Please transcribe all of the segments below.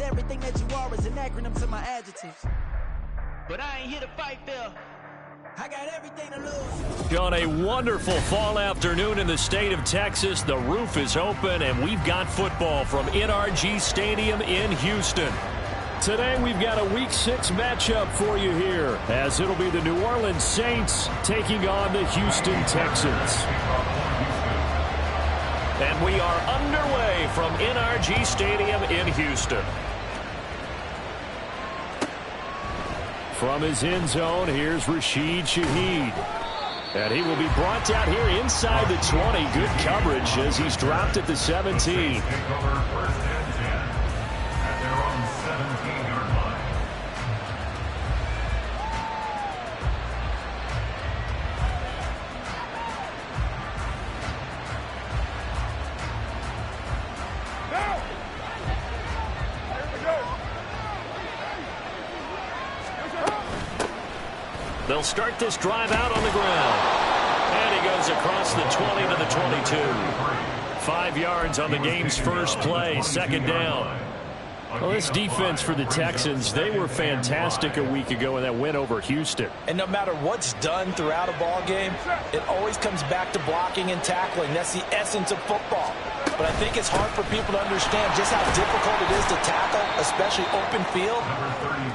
everything that you are is an acronym to my adjectives. But I ain't here to fight, Phil. I got everything to lose. On a wonderful fall afternoon in the state of Texas, the roof is open, and we've got football from NRG Stadium in Houston. Today we've got a Week 6 matchup for you here, as it'll be the New Orleans Saints taking on the Houston Texans. And we are underway from NRG Stadium in Houston. From his end zone, here's Rashid Shaheed. And he will be brought down here inside the 20. Good coverage as he's dropped at the 17. They'll start this drive out on the ground. And he goes across the 20 to the 22. 5 yards on the game's first play, second down. Well, this defense for the Texans, they were fantastic a week ago in that win over Houston. And no matter what's done throughout a ball game, it always comes back to blocking and tackling. That's the essence of football. But I think it's hard for people to understand just how difficult it is to tackle, especially open field.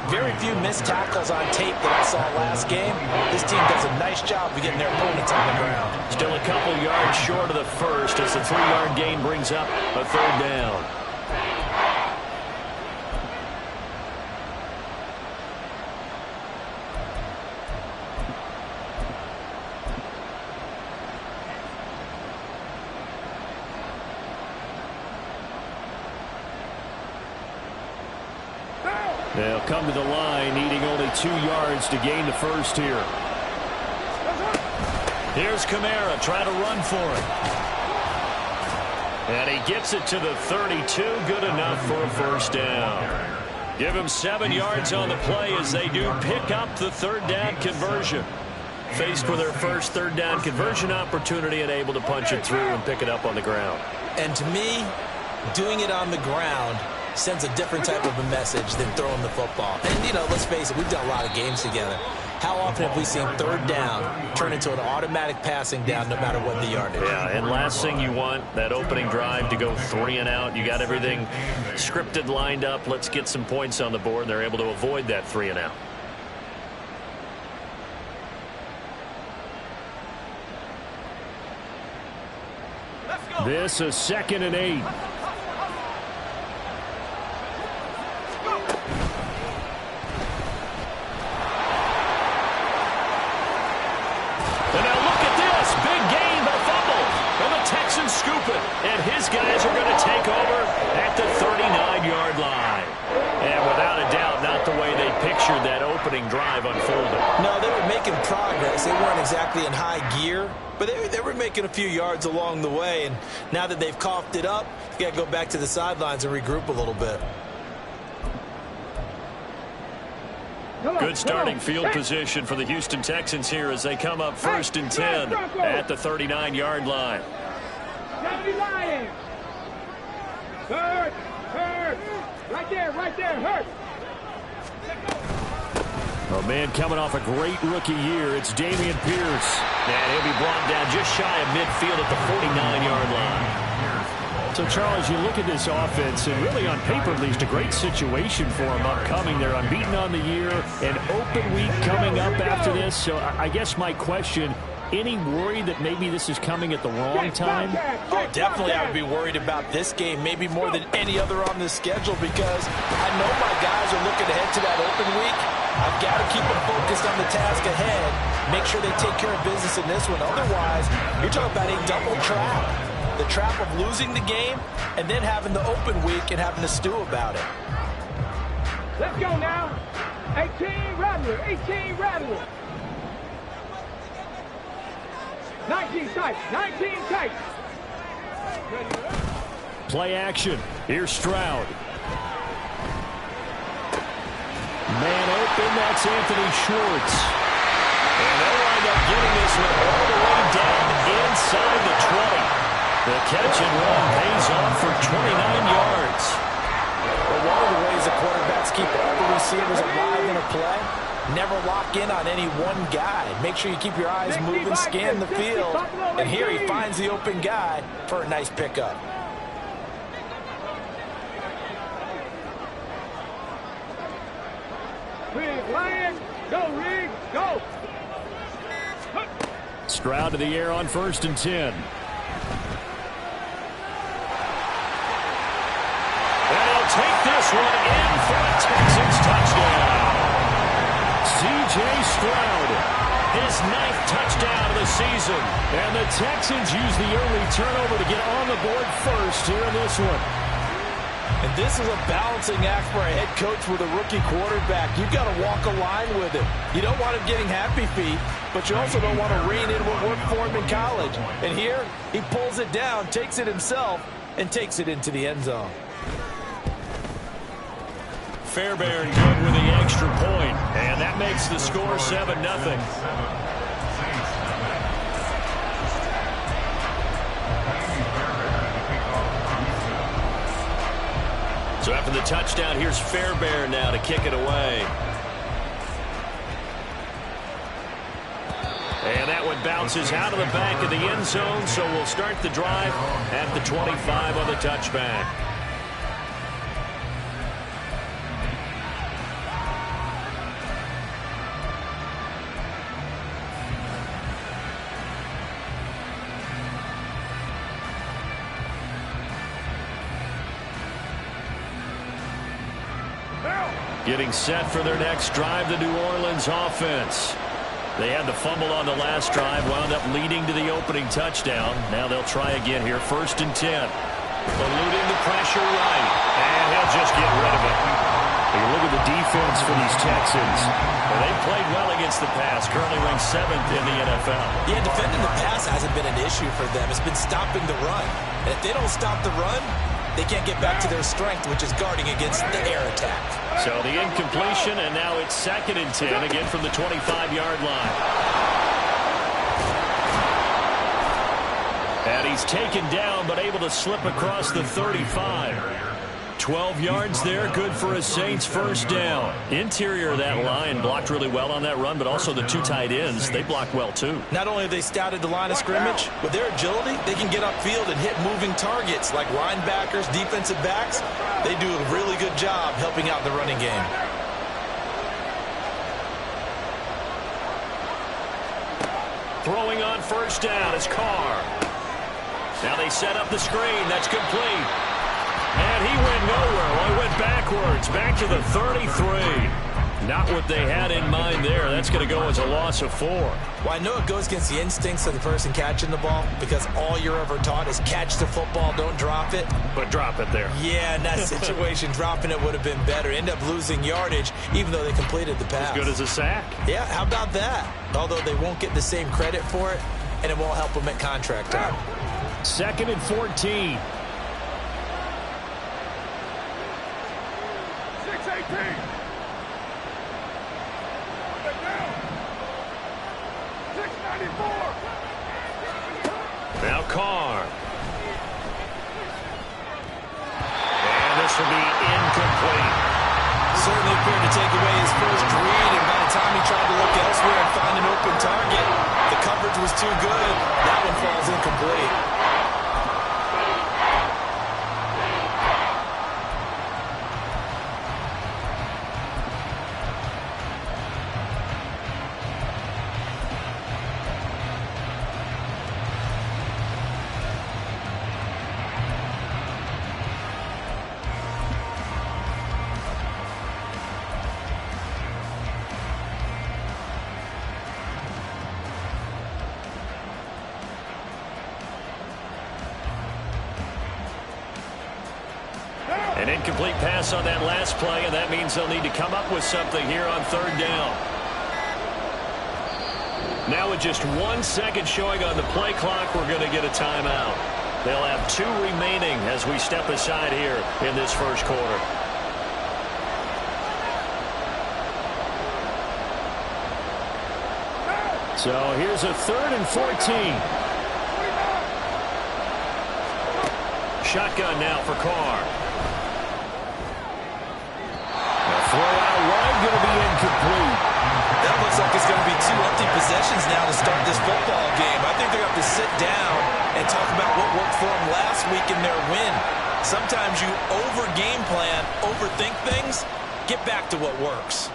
Very few missed tackles on tape that I saw last game. This team does a nice job of getting their opponents on the ground. Still a couple yards short of the first as the 3-yard gain brings up a third down. They'll come to the line, needing only 2 yards to gain the first here. Here's Kamara trying to run for it. And he gets it to the 32, good enough for a first down. Give him 7 yards on the play as they do pick up the third down conversion. Faced with their first third down conversion opportunity and able to punch it through and pick it up on the ground. And to me, doing it on the ground sends a different type of a message than throwing the football. And, you know, let's face it, we've done a lot of games together. How often have we seen third down turn into an automatic passing down no matter what the yardage? Yeah, and last thing you want, that opening drive to go 3 and out. You got everything scripted, lined up. Let's get some points on the board, and they're able to avoid that 3 and out. This is 2nd and 8. Texans scoop it, and his guys are going to take over at the 39-yard line. And without a doubt, not the way they pictured that opening drive unfolding. No, they were making progress. They weren't exactly in high gear, but they were making a few yards along the way. And now that they've coughed it up, you got to go back to the sidelines and regroup a little bit. Good starting field position for the Houston Texans here as they come up 1st and 10 at the 39-yard line. Hurt! Right there, hurt! A man coming off a great rookie year, it's Dameon Pierce. And he'll be brought down just shy of midfield at the 49-yard line. So, Charles, you look at this offense, and really on paper at least, a great situation for them upcoming. They're unbeaten on the year, an open week coming up after this. So I guess my question, any worry that maybe this is coming at the wrong time? Oh, definitely I would be worried about this game, maybe more than any other on this schedule, because I know my guys are looking ahead to that open week. I've got to keep them focused on the task ahead, make sure they take care of business in this one. Otherwise, you're talking about a double trap. The trap of losing the game and then having the open week and having to stew about it. Let's go now. 18 Rattler. 19 tight. Play action. Here's Stroud. Man open, that's Anthony Schwartz. And they'll wind up getting this one all the way down inside the 20. The catch and run pays off for 29 yards. Well, one of the ways Just keep all the receivers alive in a play. Never lock in on any one guy. Make sure you keep your eyes moving, scan the field. And here he finds the open guy for a nice pickup. Lions, go, Rig, go. Stroud to the air on 1st and 10. And he'll take this one in for a Texans touchdown. C.J. Stroud, his 9th touchdown of the season. And the Texans use the early turnover to get on the board first here in this one. And this is a balancing act for a head coach with a rookie quarterback. You've got to walk a line with him. You don't want him getting happy feet, but you also don't want to rein in what worked for him in college. And here, he pulls it down, takes it himself, and takes it into the end zone. Fairbairn good with the extra point, and that makes the score 7-0. So after the touchdown, here's Fairbairn now to kick it away. And that one bounces out of the back of the end zone, so we'll start the drive at the 25 on the touchback. Getting set for their next drive, the New Orleans offense. They had the fumble on the last drive, wound up leading to the opening touchdown. Now they'll try again here, 1st and 10. Eluding the pressure right, and he'll just get rid of it. You look at the defense for these Texans. Well, they played well against the pass, currently ranked 7th in the NFL. Yeah, defending the pass hasn't been an issue for them. It's been stopping the run. And if they don't stop the run, they can't get back to their strength, which is guarding against the air attack. So the incompletion, and now it's 2nd and 10, again from the 25-yard line. And he's taken down, but able to slip across the 35. 12 yards there, good for a Saints first down. Interior of that line blocked really well on that run, but also the 2 tight ends, they blocked well too. Not only have they scouted the line of scrimmage, with their agility, they can get upfield and hit moving targets like linebackers, defensive backs. They do a really good job helping out the running game. Throwing on first down is Carr. Now they set up the screen. That's complete. And he went nowhere. Well, he went backwards, back to the 33. Not what they had in mind there. That's going to go as a loss of 4. Well, I know it goes against the instincts of the person catching the ball because all you're ever taught is catch the football, don't drop it. But drop it there. Yeah, in that situation, dropping it would have been better. End up losing yardage, even though they completed the pass. As good as a sack. Yeah, how about that? Although they won't get the same credit for it, and it won't help them at contract time. 2nd and 14. 6-18. Now Carr. And this will be incomplete. Certainly appeared to take away his first read, and by the time he tried to look elsewhere and find an open target, the coverage was too good. That one falls incomplete. An incomplete pass on that last play, and that means they'll need to come up with something here on 3rd down. Now with just 1 second showing on the play clock, we're going to get a timeout. They'll have 2 remaining as we step aside here in this first quarter. So here's a 3rd and 14. Shotgun now for Carr. down and talk about what worked for them last week in their win. Sometimes you over-game plan, overthink things. Get back to what works.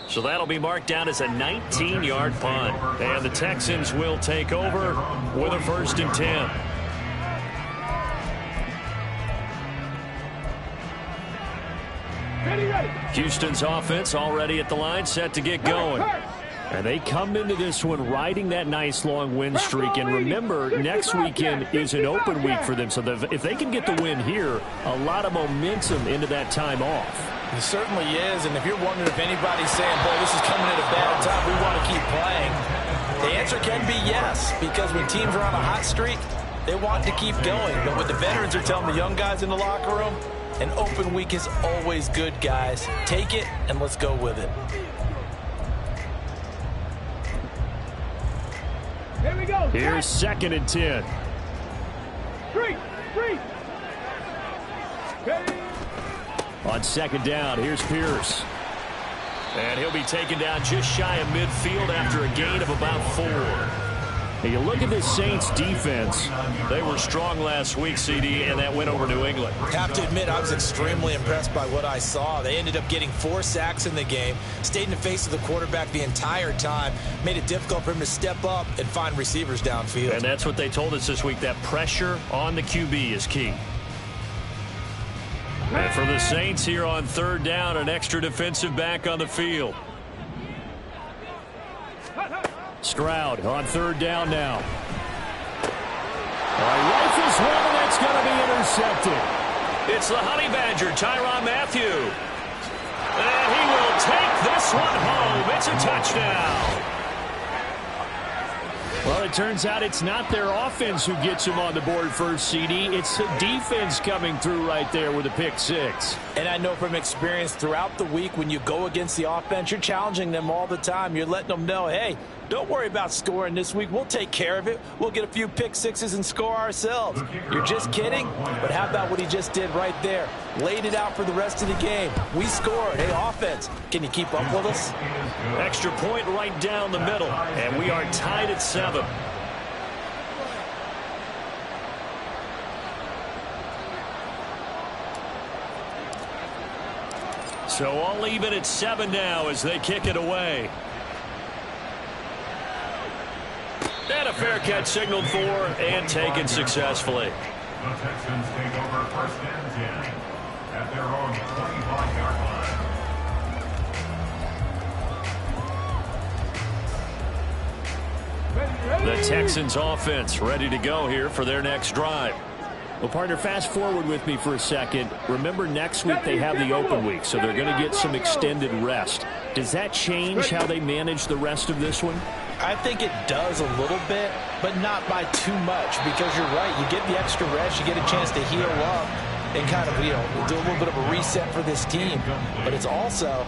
So that'll be marked down as a 19-yard punt. And the Texans will take over with a 1st and 10. Houston's offense already at the line, set to get going. And they come into this one riding that nice long win streak. And remember, next weekend is an open week for them. So if they can get the win here, a lot of momentum into that time off. It certainly is. And if you're wondering if anybody's saying, boy, this is coming at a bad time, we want to keep playing, the answer can be yes. Because when teams are on a hot streak, they want to keep going. But what the veterans are telling the young guys in the locker room, an open week is always good, guys. Take it and let's go with it. Here we go. Here's 2nd and 10. Three. On 2nd down, here's Pierce. And he'll be taken down just shy of midfield after a gain of about 4. Now you look at this Saints defense. They were strong last week, CD, and that went over New England. Have to admit, I was extremely impressed by what I saw. They ended up getting 4 sacks in the game, stayed in the face of the quarterback the entire time, made it difficult for him to step up and find receivers downfield. And that's what they told us this week, that pressure on the QB is key. And for the Saints here on 3rd down, an extra defensive back on the field. Stroud on 3rd down now. Rifles one, and that's going to be intercepted. It's the Honey Badger, Tyrann Mathieu. And he will take this one home. It's a touchdown. Well, it turns out it's not their offense who gets them on the board first, CD. It's the defense coming through right there with a pick 6. And I know from experience throughout the week, when you go against the offense, you're challenging them all the time. You're letting them know, hey, don't worry about scoring this week. We'll take care of it. We'll get a few pick 6s and score ourselves. You're just kidding? But how about what he just did right there? Laid it out for the rest of the game. We scored. Hey, offense, can you keep up with us? Extra point right down the middle, and we are tied at 7. So all even at 7 now as they kick it away. And a fair catch signaled for and taken successfully. The Texans take over 1st and 10 at their own 25-yard line. The Texans offense ready to go here for their next drive. Well, partner, fast forward with me for a second. Remember, next week they have the open week, so they're going to get some extended rest. Does that change how they manage the rest of this one? I think it does a little bit, but not by too much, because you're right. You get the extra rest. You get a chance to heal up and kind of, do a little bit of a reset for this team. But it's also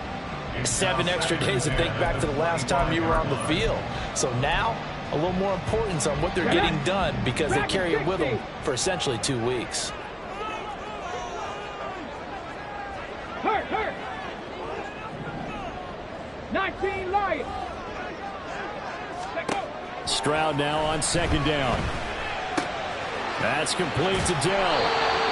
7 extra days to think back to the last time you were on the field. So now, a little more importance on what they're getting done, because they carry it with them for essentially 2 weeks. Hurt. 19 Lions. Stroud now on 2nd down. That's complete to Dell.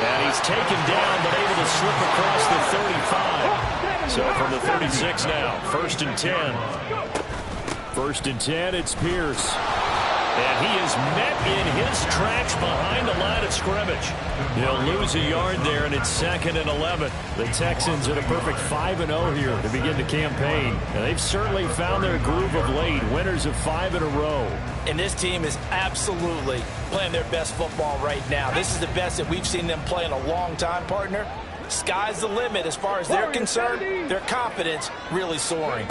And he's taken down, but able to slip across the 35. So from the 36 now, 1st and 10. 1st and 10, it's Pierce. And he is met in his tracks behind the line of scrimmage. He'll lose a yard there, and it's 2nd and 11. The Texans at a perfect 5-0 here to begin the campaign. And they've certainly found their groove of late, winners of 5 in a row. And this team is absolutely playing their best football right now. This is the best that we've seen them play in a long time, partner. Sky's the limit as far as they're concerned. Their confidence really soaring.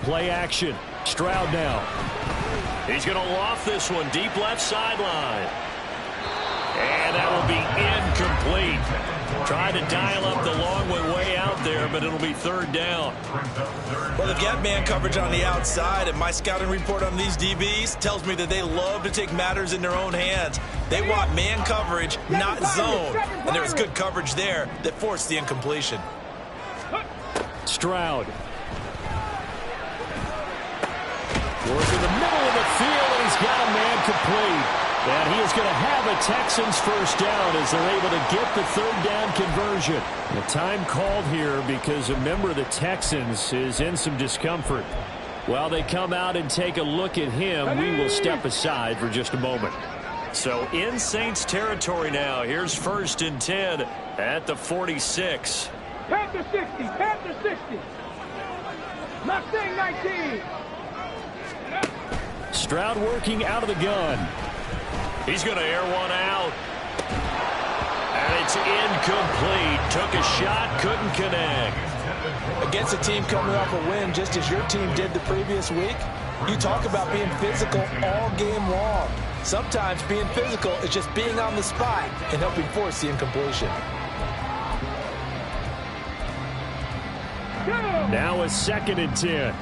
Play action. Stroud now. He's going to loft this one deep left sideline. And that will be incomplete. Tried to dial up the long way out there, but it'll be 3rd down. Well, they've got man coverage on the outside, and my scouting report on these DBs tells me that they love to take matters in their own hands. They want man coverage, not zone. And there was good coverage there that forced the incompletion. Stroud. Working the middle of the field, and he's got a man complete. And he is going to have a Texans first down as they're able to get the third down conversion. The time called here because a member of the Texans is in some discomfort. While they come out and take a look at him, we will step aside for just a moment. So in Saints territory now. Here's 1st and 10 at the 46. Panther 60, Panther 60. Mustang 19. Stroud working out of the gun. He's going to air one out. And it's incomplete. Took a shot, couldn't connect. Against a team coming off a win just as your team did the previous week, you talk about being physical all game long. Sometimes being physical is just being on the spot and helping force the incompletion. Now a 2nd and 10.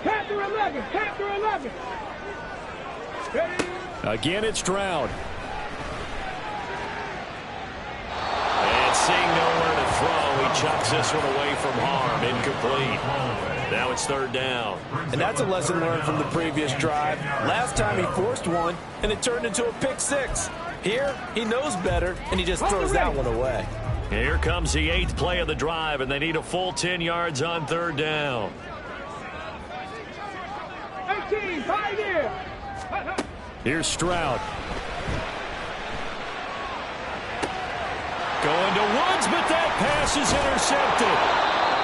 Panther 11, Panther 11. Again, it's Stroud. And seeing nowhere to throw, he chucks this one away from harm. Incomplete. Now it's 3rd down. And that's a lesson learned from the previous drive. Last time he forced one, and it turned into a pick 6. Here, he knows better, and he just throws that one away. Here comes the 8th play of the drive, and they need a full 10 yards on 3rd down. 18, Pioneer. Here's Stroud. Going to Woods, but that pass is intercepted.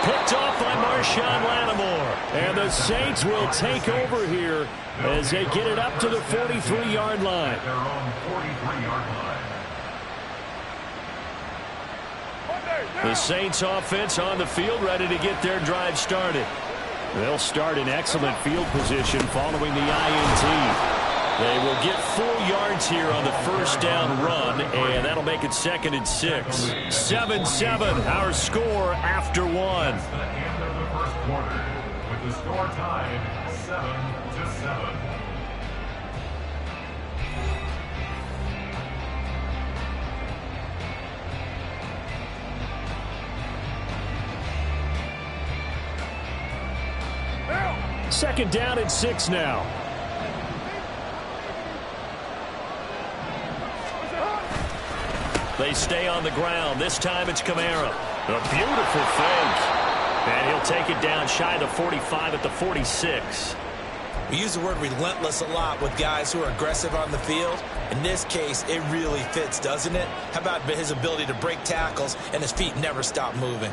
Picked off by Marshawn Lattimore. And the Saints will take over here as they get it up to the 43-yard line. Their own 43-yard line. The Saints offense on the field ready to get their drive started. They'll start in excellent field position following the INT. They will get 4 yards here on the first down run, and that'll make it 2nd and 6. 7-7, our score after 1. That's the end of the first quarter, with the score tied 7-7. Second down and 6 now. They stay on the ground. This time it's Kamara. A beautiful fake. And he'll take it down shy of the 45 at the 46. We use the word relentless a lot with guys who are aggressive on the field. In this case, it really fits, doesn't it? How about his ability to break tackles and his feet never stop moving?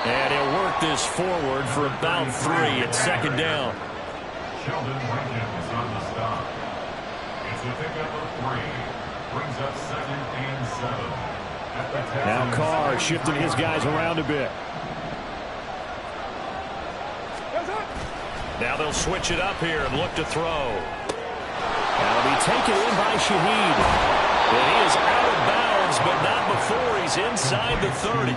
And he'll work this forward for about 3 at 2nd down. Sheldon Jenkins on the stop. It's a pickup of 3. Brings up 2nd and 7. At the Texans. Now Carr shifting his guys around a bit. Now they'll switch it up here and look to throw. Now he'll be taken in by Shaheed. And he is out of bounds, but not before he's inside the 30.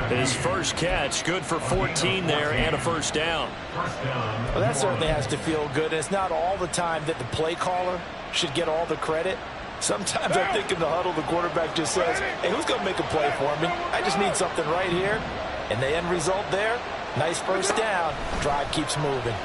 His first catch, good for 14 there and a first down. Well, that certainly has to feel good. It's not all the time that the play caller should get all the credit. Sometimes I think in the huddle, the quarterback just says, hey, who's going to make a play for me? I just need something right here. And the end result there, nice first down. Drive keeps moving.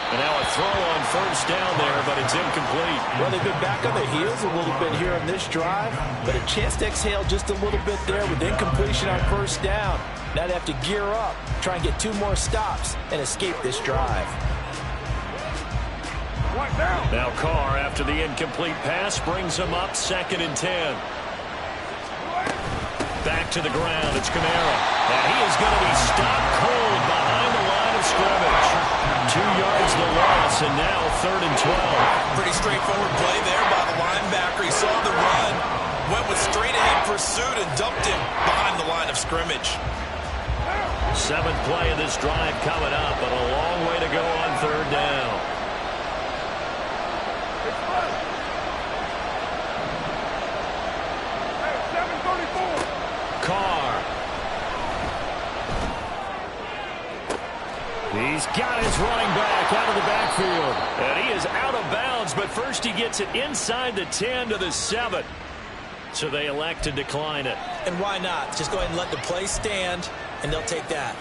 And now a throw on first down there, but it's incomplete. Well, they've been back on their heels a little bit here on this drive, but a chance to exhale just a little bit there with incompletion on first down. Now they have to gear up, try and get 2 more stops, and escape this drive. Now Carr, after the incomplete pass, brings him up 2nd and 10. Back to the ground, it's Kamara. And he is going to be stopped cold behind the line of scrimmage. 2 yards the loss, and now 3rd and 12. Pretty straightforward play there by the linebacker. He saw the run, went with straight-ahead pursuit, and dumped him behind the line of scrimmage. 7th play of this drive coming up, but a long way to go on 3rd down. Carr. He's got his running back out of the backfield. And he is out of bounds, but first he gets it inside the 10 to the 7. So they elect to decline it. And why not? Just go ahead and let the play stand, and they'll take that.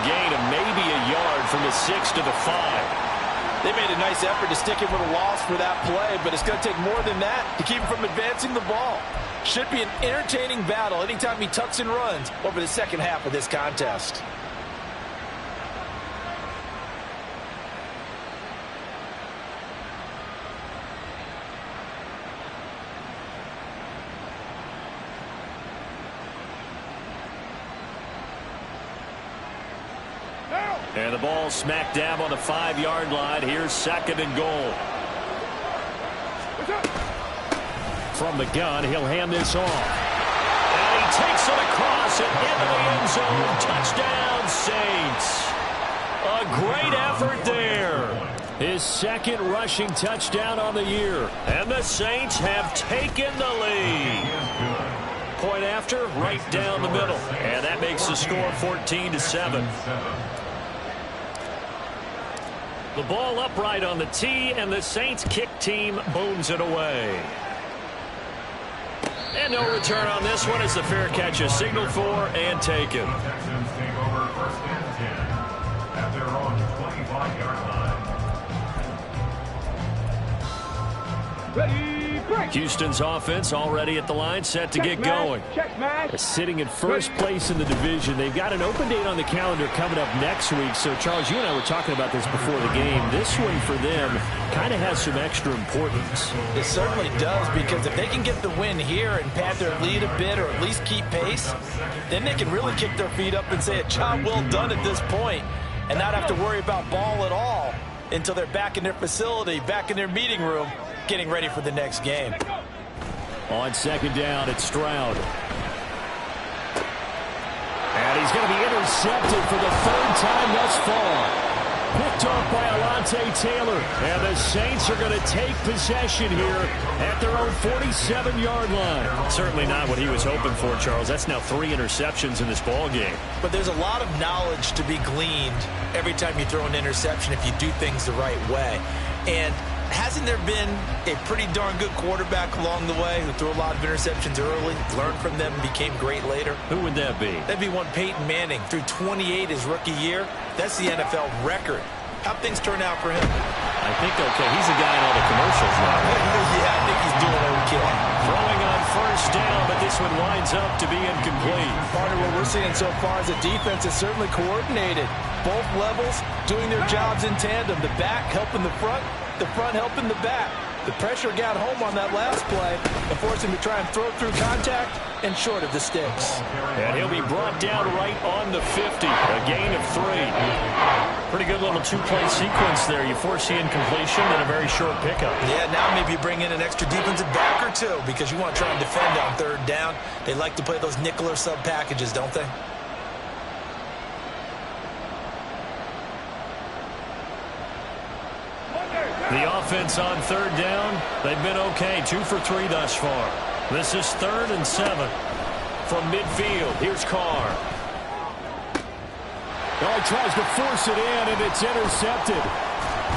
Gain of maybe a yard from the 6 to the 5. They made a nice effort to stick him with a loss for that play, but it's going to take more than that to keep him from advancing the ball. Should be an entertaining battle anytime he tucks and runs over the second half of this contest. And the ball smack dab on the 5-yard line. Here's 2nd and goal. From the gun, he'll hand this off. And he takes it across and into the end zone. Touchdown, Saints. A great effort there. His 2nd rushing touchdown on the year. And the Saints have taken the lead. Point after, right down the middle. And that makes the score 14-7. The ball upright on the tee, and the Saints kick team booms it away. And no return on this one as the fair catch is signaled for and taken. The Texans take over 1st and 10 at their own 25-yard line. Ready, break. Houston's offense already at the line, set to get going. Check, man. Sitting in first place in the division. They've got an open date on the calendar coming up next week. So, Charles, you and I were talking about this before the game. This one for them kind of has some extra importance. It certainly does, because if they can get the win here and pad their lead a bit or at least keep pace, then they can really kick their feet up and say a job well done at this point and not have to worry about ball at all until they're back in their facility, back in their meeting room, getting ready for the next game. On 2nd down, it's Stroud. And he's going to be intercepted for the 3rd time thus far. Picked off by Alontae Taylor. And the Saints are going to take possession here at their own 47-yard line. Certainly not what he was hoping for, Charles. That's now 3 interceptions in this ball game. But there's a lot of knowledge to be gleaned every time you throw an interception if you do things the right way. And hasn't there been a pretty darn good quarterback along the way who threw a lot of interceptions early, learned from them, and became great later? Who would that be? That'd be one Peyton Manning. Threw 28 his rookie year. That's the NFL record. How'd things turn out for him? I think okay. He's a guy in all the commercials now. Yeah, I think he's doing okay. Throwing on 1st down, but this one winds up to be incomplete. Part of what we're seeing so far is the defense is certainly coordinated. Both levels doing their jobs in tandem. The back helping the front helping the back. The pressure got home on that last play and forced him to try and throw through contact and short of the sticks. And he'll be brought down right on the 50. A gain of 3. Pretty good little 2-play sequence there. You foresee incompletion and a very short pickup. Yeah, now maybe you bring in an extra defensive back or 2 because you want to try and defend on 3rd down. They like to play those nickel or sub packages, don't they? The offense on 3rd down, they've been okay. 2 for 3 thus far. This is 3rd and 7 from midfield. Here's Carr. Oh, he tries to force it in, and it's intercepted.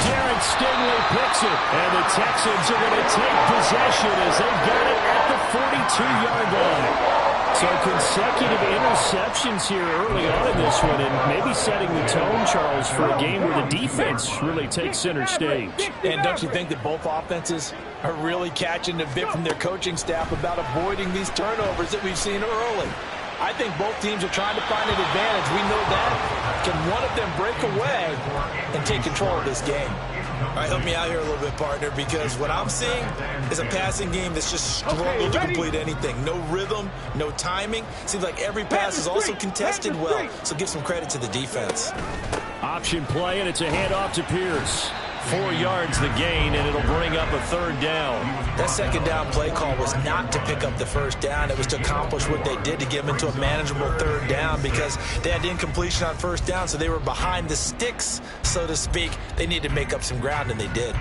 Derek Stingley picks it, and the Texans are going to take possession as they've got it at the 42-yard line. So consecutive interceptions here early on in this one, and maybe setting the tone, Charles, for a game where the defense really takes center stage. And don't you think that both offenses are really catching a bit from their coaching staff about avoiding these turnovers that we've seen early? I think both teams are trying to find an advantage. We know that. Can one of them break away and take control of this game? All right, help me out here a little bit, partner, because what I'm seeing is a passing game that's just struggled to complete anything. No rhythm, no timing. Seems like every pass is also contested well, so give some credit to the defense. Option play, and it's a handoff to Pierce. 4 yards the gain, and it'll bring up a 3rd down. That 2nd down play call was not to pick up the 1st down. It was to accomplish what they did, to get them into a manageable 3rd down, because they had incompletion on 1st down, so they were behind the sticks, so to speak. They needed to make up some ground, and they did.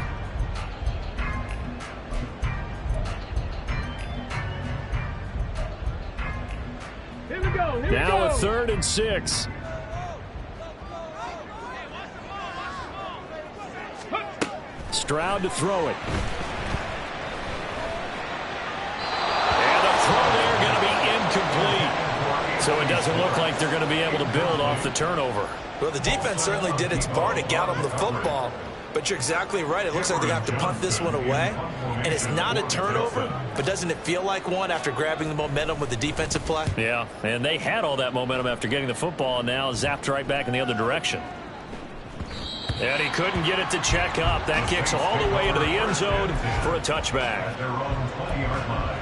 Here we go. Now a 3rd and 6. Stroud to throw it. And the throw there going to be incomplete. So it doesn't look like they're going to be able to build off the turnover. Well, the defense certainly did its part to get them the football. But you're exactly right. It looks like they're going to have to punt this one away. And it's not a turnover, but doesn't it feel like one after grabbing the momentum with the defensive play? Yeah, and they had all that momentum after getting the football, and now zapped right back in the other direction. And he couldn't get it to check up. That kicks all the way into the end zone for a touchback. At their own 20-yard line.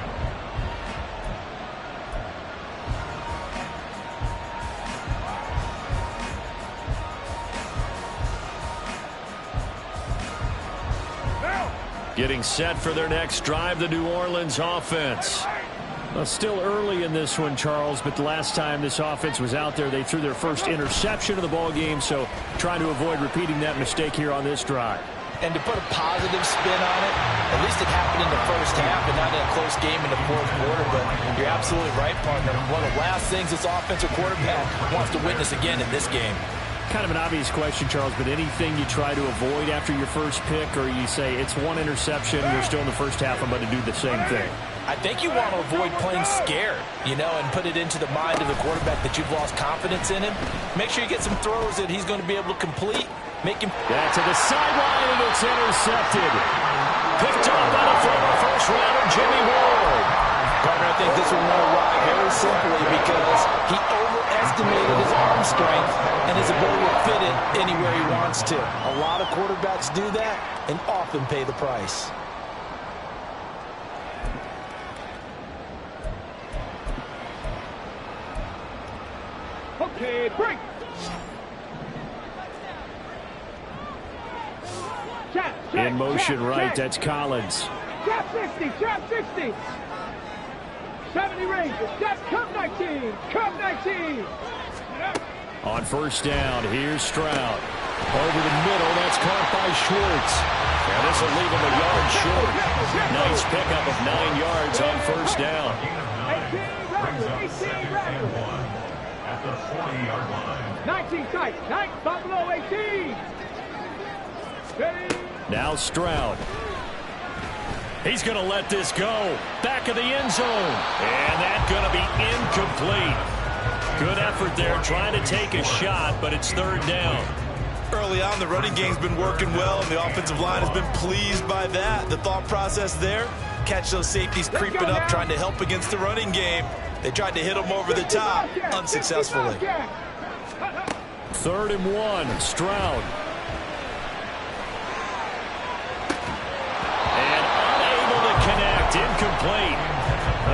Getting set for their next drive, the New Orleans offense. Well, still early in this one, Charles, but the last time this offense was out there, they threw their first interception of the ball game, so trying to avoid repeating that mistake here on this drive. And to put a positive spin on it, at least it happened in the first half and not in a close game in the 4th quarter, but you're absolutely right, partner. One of the last things this offensive quarterback wants to witness again in this game. Kind of an obvious question, Charles, but anything you try to avoid after your first pick, or you say it's one interception, we're still in the first half, I'm going to do the same thing? I think you want to avoid playing scared, and put it into the mind of the quarterback that you've lost confidence in him. Make sure you get some throws that he's going to be able to complete. Make him... Back to the sideline, and it's intercepted. Picked up by the former first-rounder, Jimmy Ward. Partner, I think this one went awry very simply because he overestimated his arm strength and his ability to fit it anywhere he wants to. A lot of quarterbacks do that and often pay the price. Okay, break. In motion right, that's Collins. Trap 60, trap 60. 70 Rangers, that's Cup 19, Cup 19. On 1st down, here's Stroud. Over the middle, that's caught by Schwartz. And this will leave him a yard short. Nice pickup of 9 yards on 1st down. 18 at the 40-yard line. 19 tight, 9 Buffalo 18. Ready? Now Stroud. He's going to let this go. Back of the end zone. And that's going to be incomplete. Good effort there trying to take a shot, but it's 3rd down. Early on, the running game's been working well, and the offensive line has been pleased by that. The thought process there, catch those safeties creeping up, trying to help against the running game. They tried to hit them over the top, unsuccessfully. 3rd and 1, Stroud. And unable to connect, incomplete.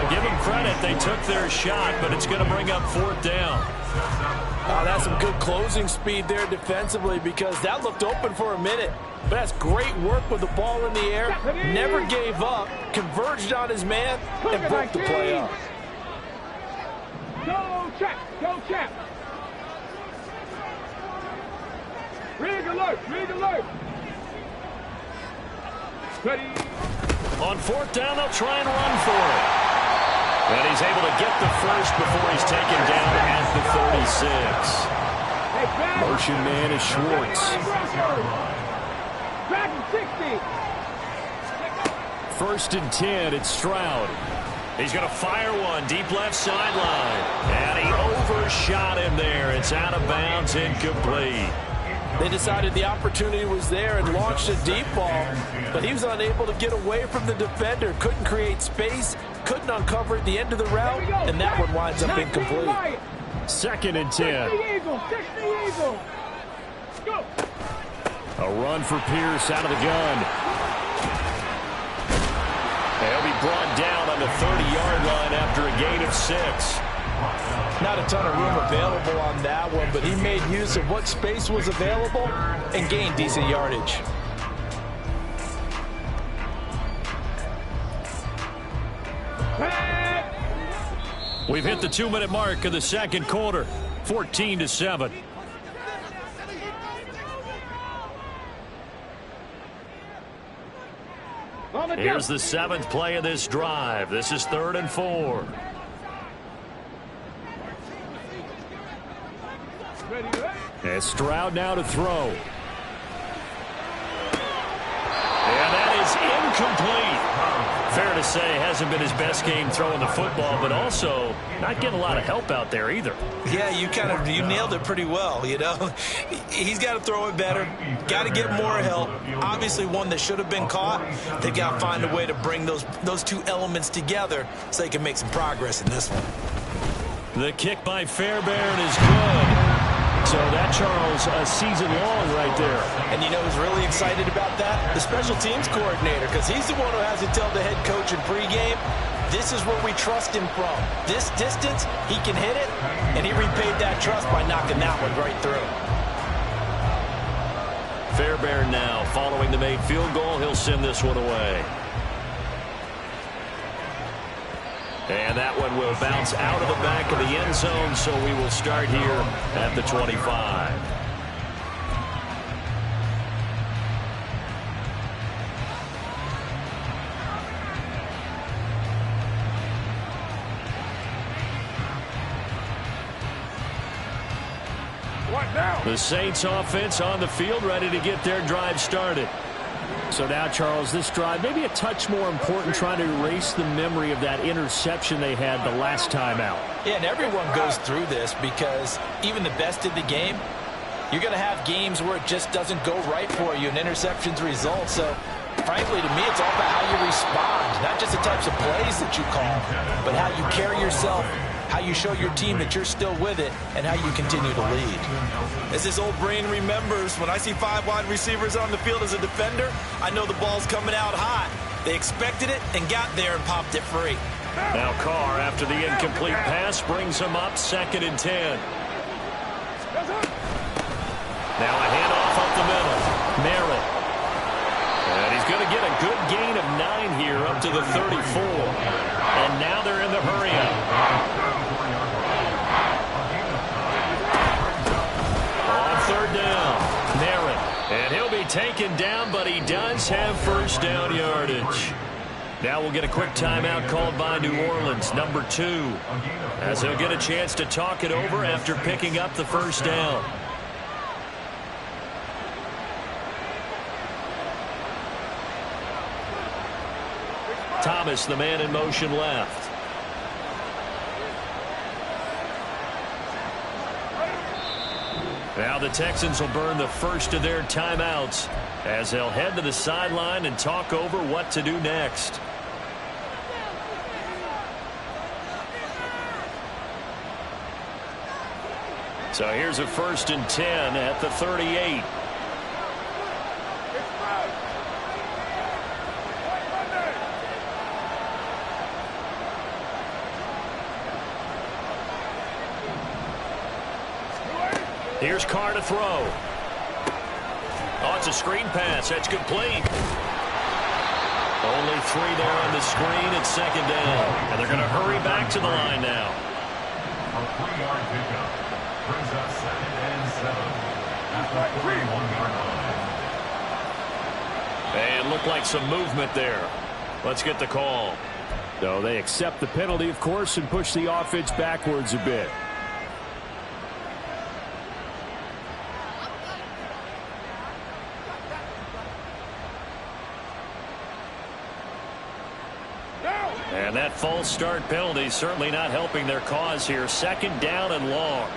Give them credit, they took their shot, but it's going to bring up 4th down. That's some good closing speed there defensively, because that looked open for a minute. But that's great work with the ball in the air. Never gave up, converged on his man, and broke the play up. Go, Chap, go, Chap. Rig alert, rig alert. Ready. On 4th down, they'll try and run for it. And he's able to get the first before he's taken down at the 36. Motion man is Schwartz. First and 10, it's Stroud. He's going to fire one deep left sideline. And he overshot him there. It's out of bounds, incomplete. They decided the opportunity was there and launched a deep ball, but he was unable to get away from the defender, couldn't create space, couldn't uncover at the end of the route, and that one winds up incomplete. 2nd and 10. A run for Pierce out of the gun. He'll be brought down on the 30-yard line after a gain of 6. Not a ton of room available on that one, but he made use of what space was available and gained decent yardage. We've hit the 2-minute mark of the second quarter. 14-7. Here's the 7th play of this drive. This is 3rd and 4. And Stroud now to throw. And that is incomplete. Fair to say, hasn't been his best game throwing the football, but also not getting a lot of help out there either. Yeah, you nailed it pretty well, you know. He's got to throw it better, got to get more help. Obviously one that should have been caught. They've got to find a way to bring those two elements together so they can make some progress in this one. The kick by Fairbairn is good. So that, Charles, a season long right there. And you know who's really excited about that? The special teams coordinator, because he's the one who has to tell the head coach in pregame, this is where we trust him from. This distance, he can hit it, and he repaid that trust by knocking that one right through. Fairbairn now following the made field goal. He'll send this one away. And that one will bounce out of the back of the end zone, so we will start here at the 25. What now? The Saints offense on the field, ready to get their drive started. So now, Charles, this drive maybe a touch more important, trying to erase the memory of that interception they had the last time out. Yeah, and everyone goes through this because even the best in the game, you're going to have games where it just doesn't go right for you and interceptions result. So, frankly, to me, it's all about how you respond, not just the types of plays that you call, but how you carry yourself, how you show your team that you're still with it, and how you continue to lead. As this old brain remembers, when I see 5 wide receivers on the field as a defender, I know the ball's coming out hot. They expected it and got there and popped it free. Now Carr, after the incomplete pass, brings him up 2nd and 10. Now a handoff up the middle. Merritt. And he's going to get a good gain of 9 here up to the 34. And now they're in the hurry-up. On 3rd down, Merritt. And he'll be taken down, but he does have first down yardage. Now we'll get a quick timeout called by New Orleans, number 2, as he'll get a chance to talk it over after picking up the first down. Thomas, the man in motion left. Now the Texans will burn the first of their timeouts as they'll head to the sideline and talk over what to do next. So here's a 1st and 10 at the 38. Here's Carr to throw. Oh, it's a screen pass. That's complete. Only 3 there on the screen at 2nd down. And they're going to hurry back to the line now. A 3-yard pickup brings up 2nd and 7 at the 31-yard line. And looked like some movement there. Let's get the call. So they accept the penalty, of course, and push the offense backwards a bit. And that false start penalty certainly not helping their cause here. 2nd down and long.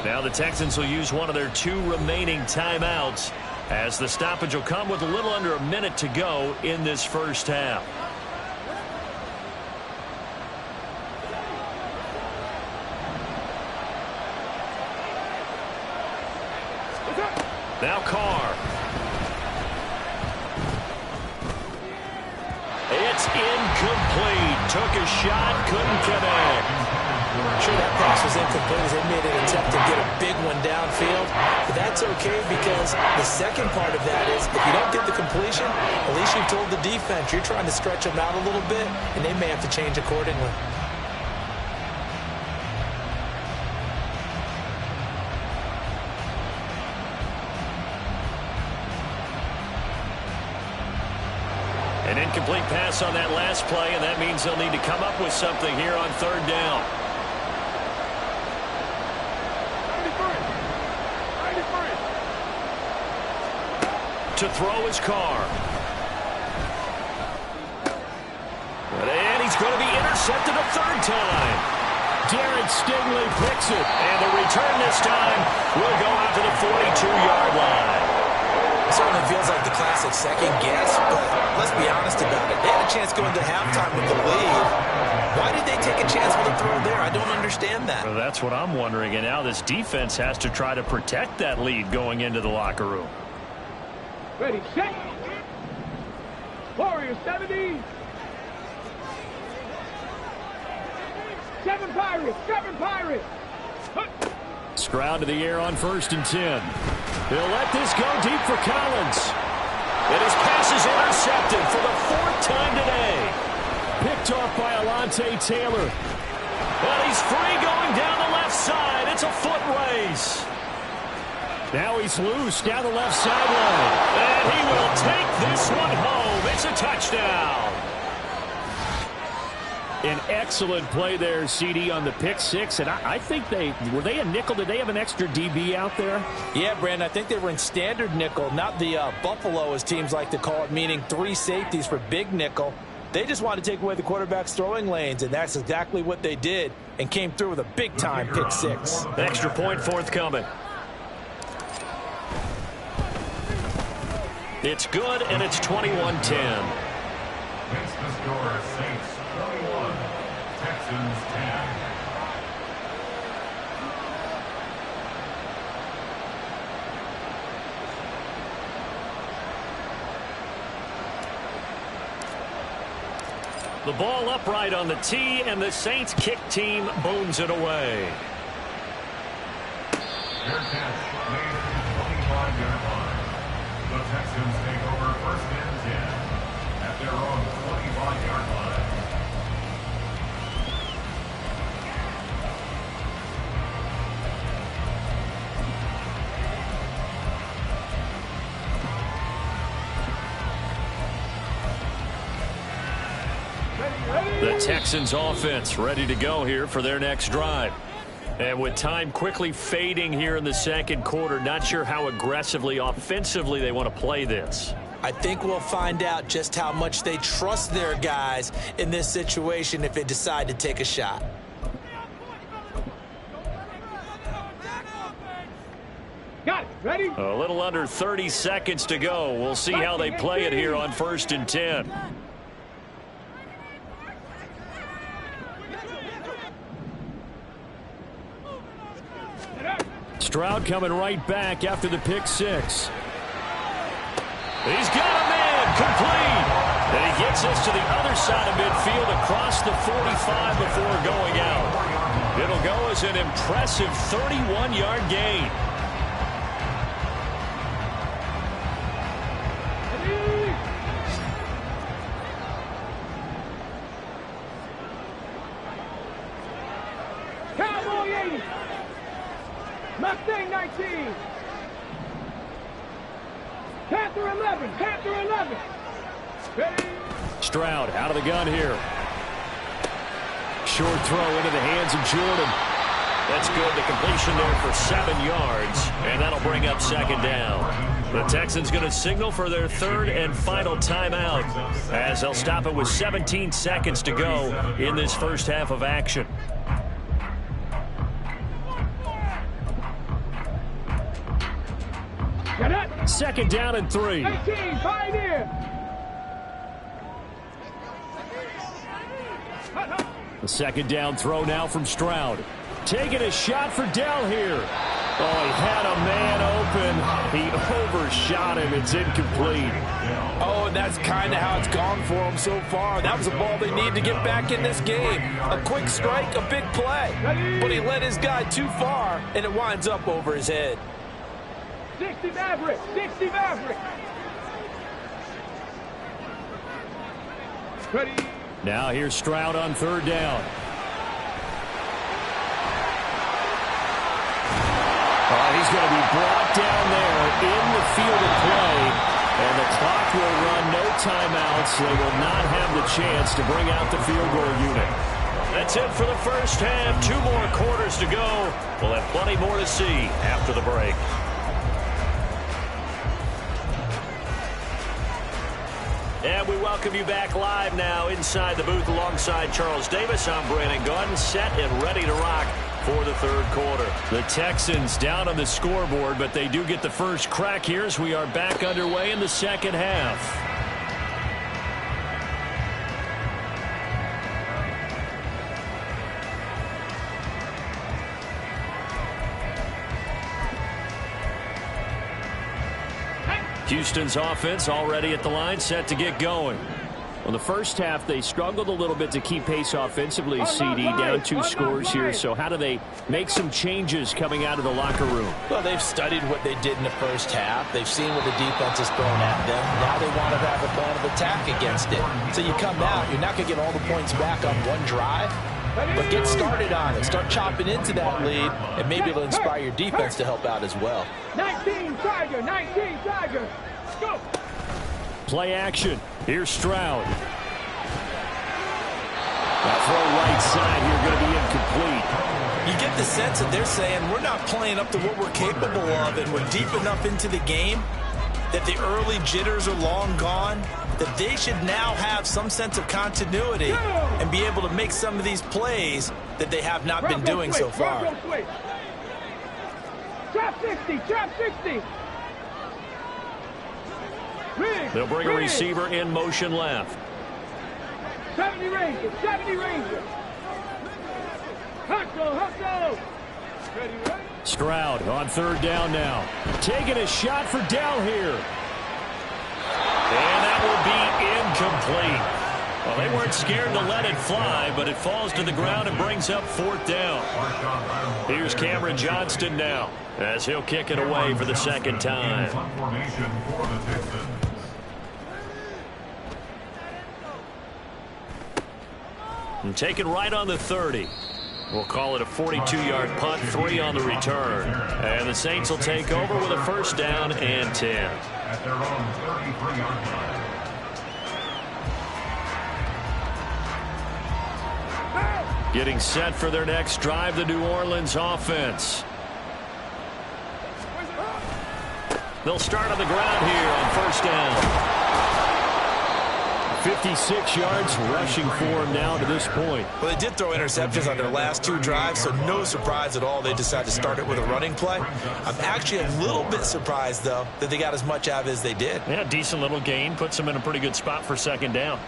Now the Texans will use one of their 2 remaining timeouts as the stoppage will come with a little under a minute to go in this first half. Now Carr. It's incomplete. Took a shot, couldn't connect. Sure, that pass was incomplete as they made an attempt to get a big one downfield. But that's okay because the second part of that is if you don't get the completion, at least you've told the defense you're trying to stretch them out a little bit, and they may have to change accordingly. An incomplete pass on that last play, and that means they'll need to come up with something here on third down. To throw his car. And he's going to be intercepted a third time. Darren Stingley picks it. And the return this time will go out to the 42-yard line. It certainly feels like the classic second guess, but let's be honest about it. They had a chance going to halftime with the lead. Why did they take a chance with a throw there? I don't understand that. Well, that's what I'm wondering. And now this defense has to try to protect that lead going into the locker room. Ready, set. Warriors 70. 7 Pirates, 7 Pirates. Stroud to the air on 1st and 10. He'll let this go deep for Collins. And his pass is intercepted for the 4th time today. Picked off by Alontae Taylor. And he's free going down the left side. It's a foot race. Now he's loose down the left sideline. And he will take this one home. It's a touchdown. An excellent play there, CD, on the pick six. And I think were they a nickel? Did they have an extra DB out there? Yeah, Brandon, I think they were in standard nickel, not the Buffalo, as teams like to call it, meaning 3 safeties for big nickel. They just wanted to take away the quarterback's throwing lanes, and that's exactly what they did and came through with a big-time pick six. Extra point forthcoming. It's good, and it's 21-10. Makes the score Saints 21, Texans 10. The ball upright on the tee, and the Saints kick team booms it away. Their catch made at the 25-yard line. The Texans take over 1st and 10 at their own 25-yard line. The Texans offense ready to go here for their next drive. And with time quickly fading here in the second quarter, not sure how aggressively, offensively they want to play this. I think we'll find out just how much they trust their guys in this situation if they decide to take a shot. Got it. Ready? A little under 30 seconds to go. We'll see how they play it here on 1st and 10. Stroud coming right back after the pick six. He's got a man complete. And he gets us to the other side of midfield across the 45 before going out. It'll go as an impressive 31-yard gain. Cowboy 80. Mustang 19. Panther 11. Panther 11. Ready? Stroud out of the gun here. Short throw into the hands of Jordan. That's good. The completion there for 7 yards. And that'll bring up 2nd down. The Texans going to signal for their 3rd and final timeout as they'll stop it with 17 seconds to go in this first half of action. Get it. 2nd down and 3. 18. Pioneer. The 2nd down throw now from Stroud. Taking a shot for Dell here. Oh, he had a man open. He overshot him. It's incomplete. Oh, and that's kind of how it's gone for them so far. That was a ball they need to get back in this game. A quick strike, a big play. But he led his guy too far, and it winds up over his head. 60 Maverick. 60 Maverick. Ready? Now here's Stroud on 3rd down. He's going to be brought down there in the field of play. And the clock will run no timeouts, they will not have the chance to bring out the field goal unit. That's it for the first half. 2 more quarters to go. We'll have plenty more to see after the break. And we welcome you back live now inside the booth alongside Charles Davis. I'm Brandon Gunn, set and ready to rock for the third quarter. The Texans down on the scoreboard, but they do get the first crack here as we are back underway in the second half. Houston's offense already at the line, set to get going. Well, the first half, they struggled a little bit to keep pace offensively, CD, down 2 scores here. So how do they make some changes coming out of the locker room? Well, they've studied what they did in the first half. They've seen what the defense is throwing at them. Now they want to have a plan of attack against it. So you come out, you're not going to get all the points back on one drive, but get started on it. Start chopping into that lead, and maybe it'll inspire your defense to help out as well. 19 Tiger, 19 Tiger. Go. Play action. Here's Stroud. That throw right side here going to be incomplete. You get the sense that they're saying we're not playing up to what we're capable of, and we're deep enough into the game that the early jitters are long gone, that they should now have some sense of continuity and be able to make some of these plays that they have not been doing so far. Trap 60, trap 60. They'll bring a receiver in motion left. 70 Rangers, 70 Rangers. Hustle. Ready, ready. Stroud on third down now. Taking a shot for Dell here. And that will be incomplete. Well, they weren't scared to let it fly, but it falls to the ground and brings up 4th down. Here's Cameron Johnston now, as he'll kick it away for the second time. And taken right on the 30. We'll call it a 42-yard punt, 3 on the return. And the Saints will take over with a first down and 10. At their own 33-yard line. Getting set for their next drive, the New Orleans offense. They'll start on the ground here on first down. 56 yards rushing for him now to this point. Well, they did throw interceptions on their last 2 drives, so no surprise at all they decided to start it with a running play. I'm actually a little bit surprised, though, that they got as much out of it as they did. Yeah, decent little gain. Puts them in a pretty good spot for second down.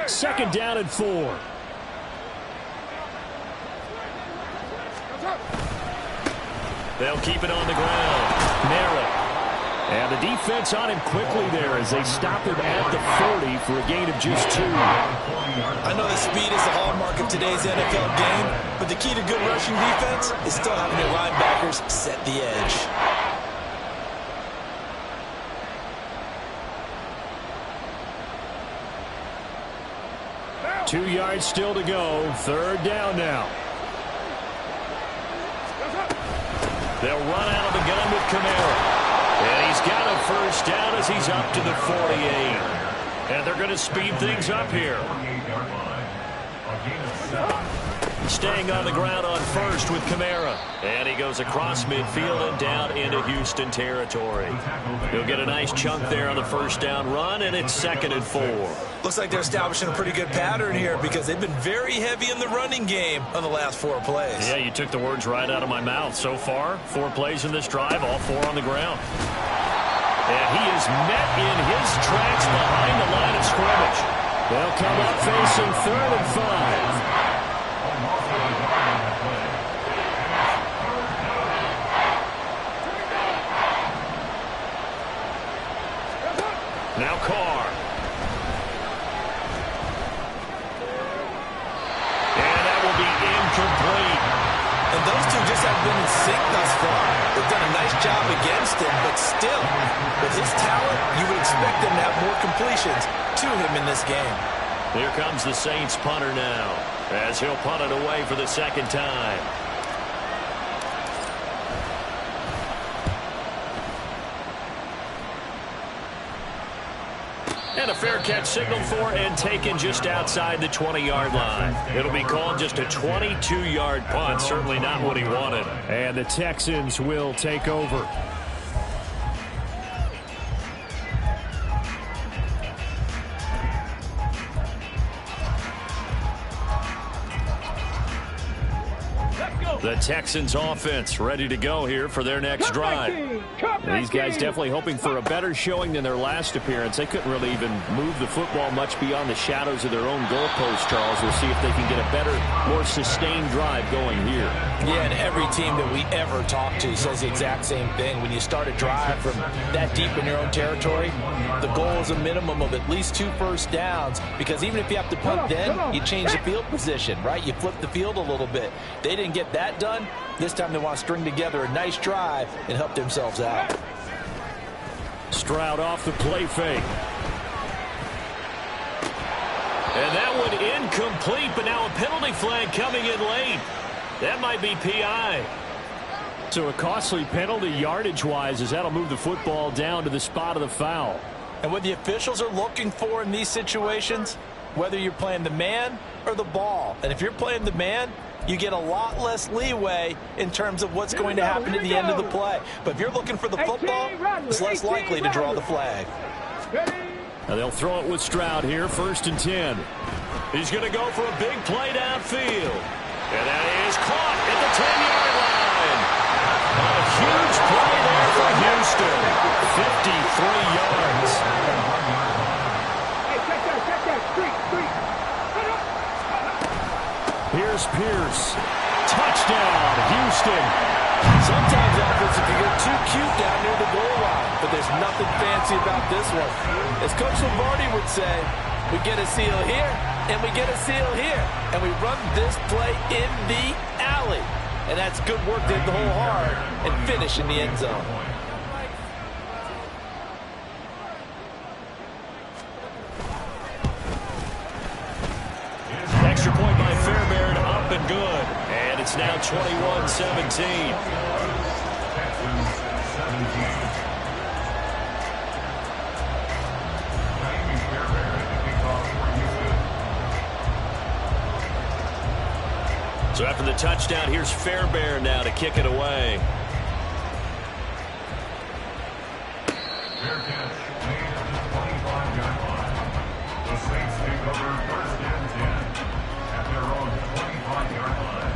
Second down and 4. They'll keep it on the ground. Merritt. And the defense on him quickly there as they stop him at the 40 for a gain of just 2. I know the speed is the hallmark of today's NFL game, but the key to good rushing defense is still having your linebackers set the edge. Two yards still to go. Third down now. They'll run out of the gun with Kamara. And he's got a first down as he's up to the 48. And they're going to speed things up here. Staying on the ground on first with Kamara. And he goes across midfield and down into Houston territory. He'll get a nice chunk there on the first down run, and it's 2nd and 4. Looks like they're establishing a pretty good pattern here because they've been very heavy in the running game on the last 4 plays. Yeah, you took the words right out of my mouth. So far, 4 plays in this drive, all 4 on the ground. And he is met in his tracks behind the line of scrimmage. They'll come up facing 3rd and 5. Now Carr. And that will be incomplete. And those two just have been in sync thus far. They've done a nice job against him, but still, with his talent, you would expect them to have more completions to him in this game. Here comes the Saints punter now, as he'll punt it away for the second time. fair catch signaled for and taken just outside the 20-yard line. It'll be called just a 22-yard punt. Certainly not what he wanted. And the Texans will take over. The Texans offense ready to go here for their next drive. These guys definitely hoping for a better showing than their last appearance. They couldn't really even move the football much beyond the shadows of their own goalpost, Charles. We'll see if they can get a better, more sustained drive going here. Yeah, and every team that we ever talk to says the exact same thing. When you start a drive from that deep in your own territory, the goal is a minimum of at least 2 first downs, because even if you have to punt then, you change the field position, right? You flip the field a little bit. They didn't get that done. This time they want to string together a nice drive and help themselves out. Stroud off the play fake. And that one incomplete, but now a penalty flag coming in late. That might be PI. So a costly penalty yardage-wise, as that'll move the football down to the spot of the foul. And what the officials are looking for in these situations, whether you're playing the man or the ball. And if you're playing the man, you get a lot less leeway in terms of what's going to happen at the end of the play. But if you're looking for the football, it's less likely to draw the flag. Now they'll throw it with Stroud here, 1st and 10. He's going to go for a big play downfield. And that is caught at the 10-yard line. A huge play there for Houston. 53 yards. Here's Pierce. Touchdown, Houston. Sometimes offenses can get too cute down near the goal line, but there's nothing fancy about this one. As Coach Lombardi would say, we get a seal here, and we get a seal here, and we run this play in the alley. And that's good work to hit the hole hard and finish in the end zone. Extra point by Fairbairn, up and good. And it's now 21-17. So after the touchdown, here's Fairbairn now to kick it away. Fair catch made at the 25-yard line. The Saints take over 1st and 10 at their own 25-yard line.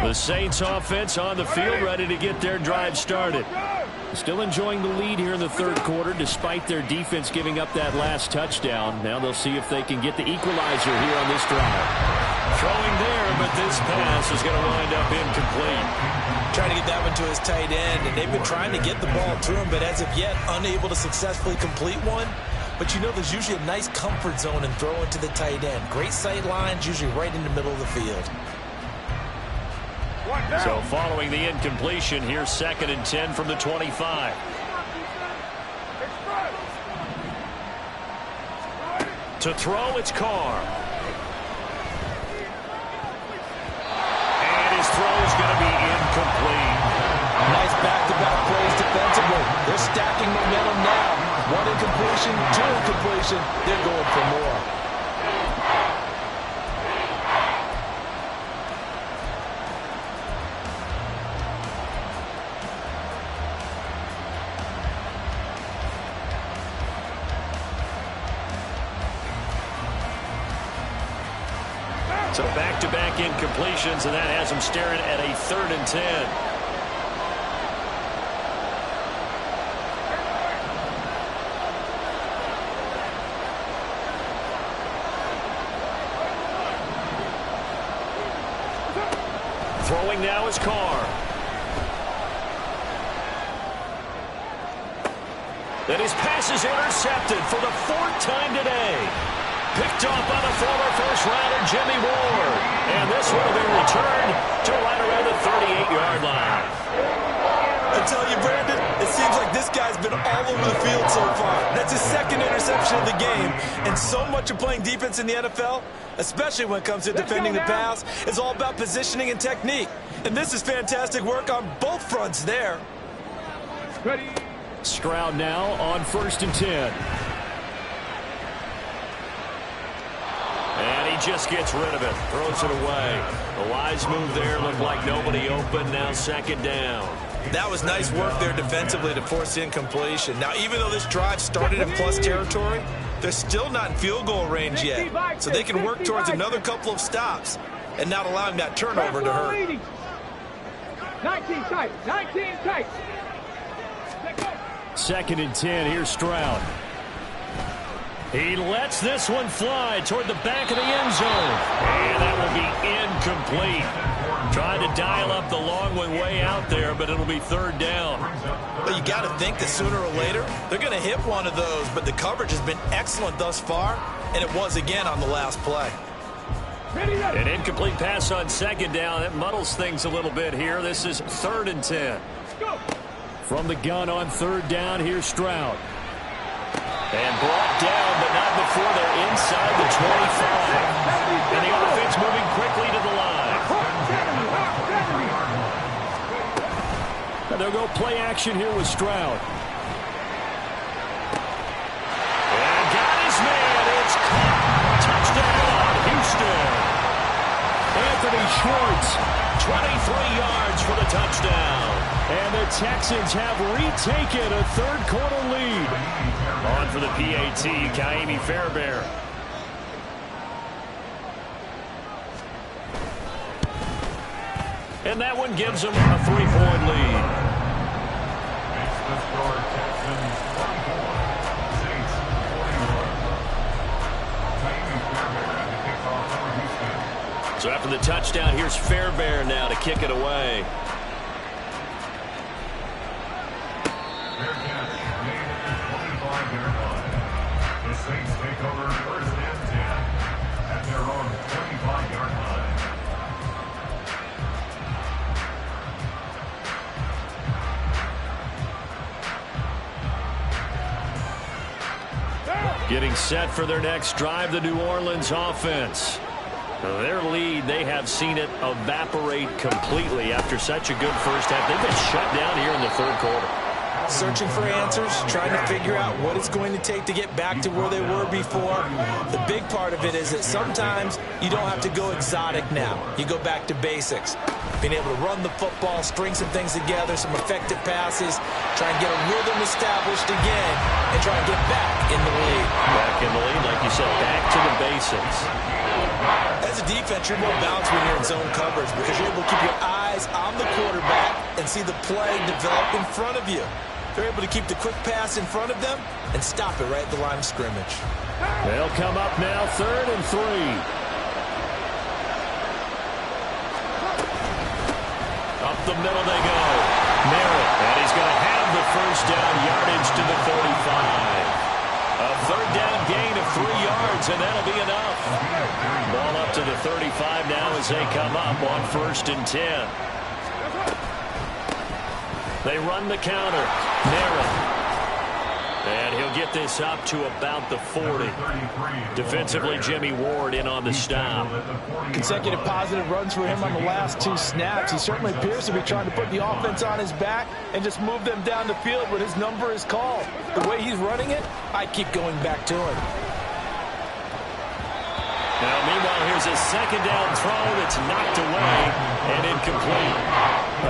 The Saints offense on the field, ready to get their drive started. Still enjoying the lead here in the 3rd quarter, despite their defense giving up that last touchdown. Now they'll see if they can get the equalizer here on this drive. Throwing there, but this pass is going to wind up incomplete. Trying to get that one to his tight end, and they've been trying to get the ball to him, but as of yet, unable to successfully complete one. But you know there's usually a nice comfort zone in throwing to the tight end. Great sight lines, usually right in the middle of the field. So following the incompletion, here's 2nd and 10 from the 25. To throw, it's Carr. And his throw is going to be incomplete. Nice back-to-back plays defensively. They're stacking momentum now. 1 incompletion, 2 incompletion. They're going for more. So back-to-back incompletions, and that has them staring at a 3rd and 10. Throwing now is Carr. Then his pass is intercepted for the 4th time today. Picked up by the former first-rounder Jimmy Ward. And this one will be returned to right around the 38-yard line. A tell you, Brandon, it seems like this guy's been all over the field so far. That's his second interception of the game, and so much of playing defense in the NFL, especially when it comes to defending the pass, is all about positioning and technique. And this is fantastic work on both fronts there. Ready. Stroud now on 1st and 10. And he just gets rid of it, throws it away. A wise move there, looked like nobody open, now 2nd down. That was nice work there defensively to force incompletion. Now, even though this drive started in plus territory, they're still not in field goal range yet. So they can work towards another couple of stops and not allowing that turnover to hurt. 19 tight, 19 tight. 2nd and 10, here's Stroud. He lets this one fly toward the back of the end zone. And that will be incomplete. Trying to dial up the long one way out there, but it'll be 3rd down. But you got to think that sooner or later, they're going to hit one of those. But the coverage has been excellent thus far, and it was again on the last play. An incomplete pass on 2nd down. That muddles things a little bit here. This is 3rd and 10. From the gun on 3rd down, here's Stroud. And brought down, but not before they're inside the 25. And the offense moving quickly to the line. And they'll go play action here with Stroud. And got his man. It's caught. Touchdown, Houston. Anthony Schwartz, 23 yards for the touchdown. And the Texans have retaken a 3rd quarter lead. On for the PAT, Kaimi Fairbairn. And that one gives them a 3-point lead. Makes the score Texans 24, Saints 41. Kaimi Fairbairn to kick off for Houston. So after the touchdown, here's Fairbairn now to kick it away. Fair catch made at the 25-yard line. The Saints take over 1st and 10 at their own 25-yard line. Getting set for their next drive, the New Orleans offense. Their lead, they have seen it evaporate completely after such a good first half. They've been shut down here in the 3rd quarter. Searching for answers, trying to figure out what it's going to take to get back to where they were before. The big part of it is that sometimes you don't have to go exotic now. You go back to basics. Being able to run the football, string some things together, some effective passes, try and get a rhythm established again, and try and get back in the lead. Back in the lead, like you said, back to the basics. As a defense, you're more balanced when you're in zone coverage because you're able to keep your eyes on the quarterback and see the play develop in front of you. They're able to keep the quick pass in front of them and stop it right at the line of scrimmage. They'll come up now, 3rd and 3. Up the middle they go. Merritt, and he's going to have the 1st down, yardage to the 45. A 3rd down gain of 3 yards, and that'll be enough. Ball up to the 35 now as they come up on 1st and 10. They run the counter. Merritt. And he'll get this up to about the 40. Defensively, Jimmy Ward in on the stop. Consecutive positive runs for him on the last 2 snaps. He certainly appears to be trying to put the offense on his back and just move them down the field, but his number is called. The way he's running it, I keep going back to him. Now, meanwhile, here's a 2nd down throw that's knocked away and incomplete.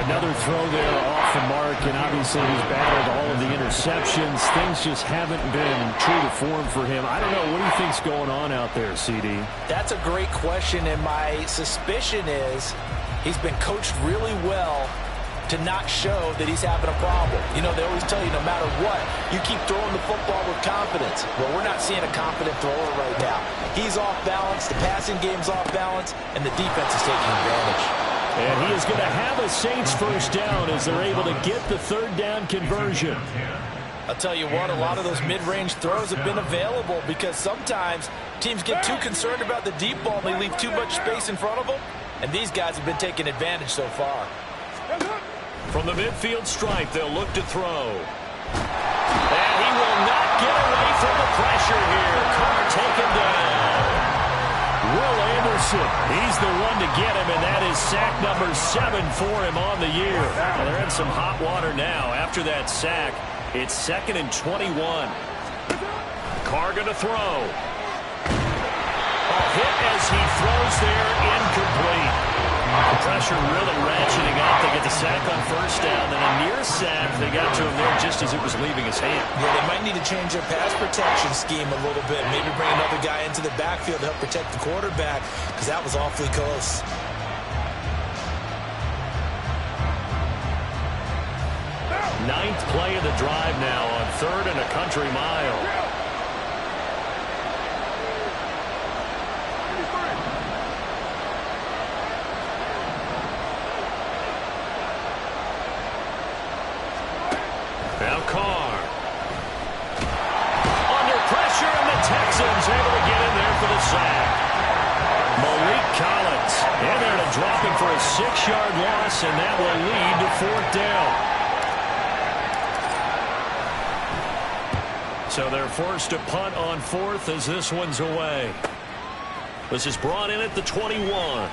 Another throw there off the mark, and obviously he's battled all of the interceptions. Things just haven't been true to form for him. I don't know. What do you think's going on out there, CD? That's a great question, and my suspicion is he's been coached really well to not show that he's having a problem. You know, they always tell you no matter what, you keep throwing the football with confidence. Well, we're not seeing a confident thrower right now. He's off balance, the passing game's off balance, and the defense is taking advantage. And he is going to have a Saints 1st down as they're able to get the 3rd down conversion. I'll tell you what, a lot of those mid-range throws have been available because sometimes teams get too concerned about the deep ball and they leave too much space in front of them, and these guys have been taking advantage so far. From the midfield stripe, they'll look to throw. And he will not get away from the pressure here. Carr taken down. Will Anderson, he's the one to get him, and that is sack number 7 for him on the year. Well, they're in some hot water now. After that sack, it's 2nd and 21. Carr going to throw. A hit as he throws there, incomplete. The pressure really ratcheting up. They get the sack on first down, then a near sack. They got to him there just as it was leaving his hand. Yeah, they might need to change their pass protection scheme a little bit. Maybe bring another guy into the backfield to help protect the quarterback, because that was awfully close. Ninth play of the drive now on 3rd and a country mile. Now Carr. Under pressure, and the Texans able to get in there for the sack. Malik Collins in there to drop him for a 6-yard loss, and that will lead to 4th down. So they're forced to punt on 4th as this one's away. This is brought in at the 21.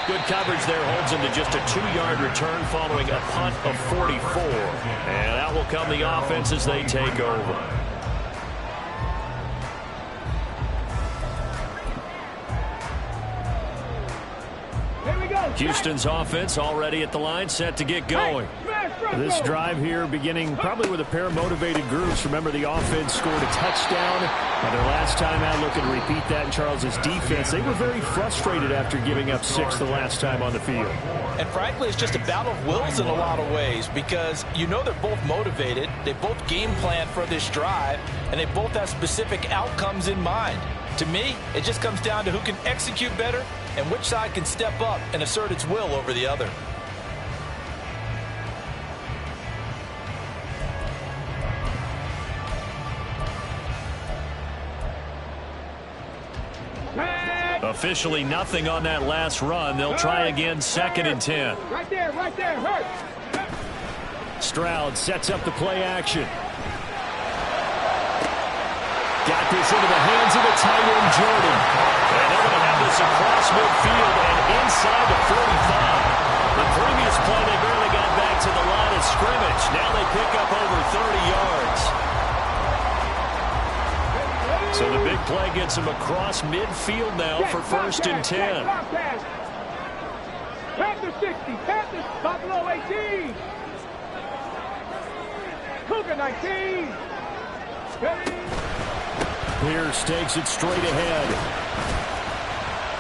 Good coverage there, holds him to just a 2-yard return following a punt of 44. And out will come the offense as they take over. Houston's offense already at the line, set to get going. This drive here beginning probably with a pair of motivated groups. Remember, the offense scored a touchdown. And their last time out, looking to repeat that in Charles's defense. They were very frustrated after giving up 6 the last time on the field. And frankly, it's just a battle of wills in a lot of ways, because you know they're both motivated. They both game plan for this drive, and they both have specific outcomes in mind. To me, it just comes down to who can execute better and which side can step up and assert its will over the other. Officially nothing on that last run. They'll try again, 2nd and 10. Right there, hurt. Stroud sets up the play action. Got this into the hands of the tight end, Jordan. And they're going to have this across midfield and inside the 45. The previous play, they barely got back to the line of scrimmage. Now they pick up over 30 yards. So the big play gets them across midfield now for 1st and 10. Panther 60, Panthers, Buffalo 18. Cougar 19. Pierce takes it straight ahead.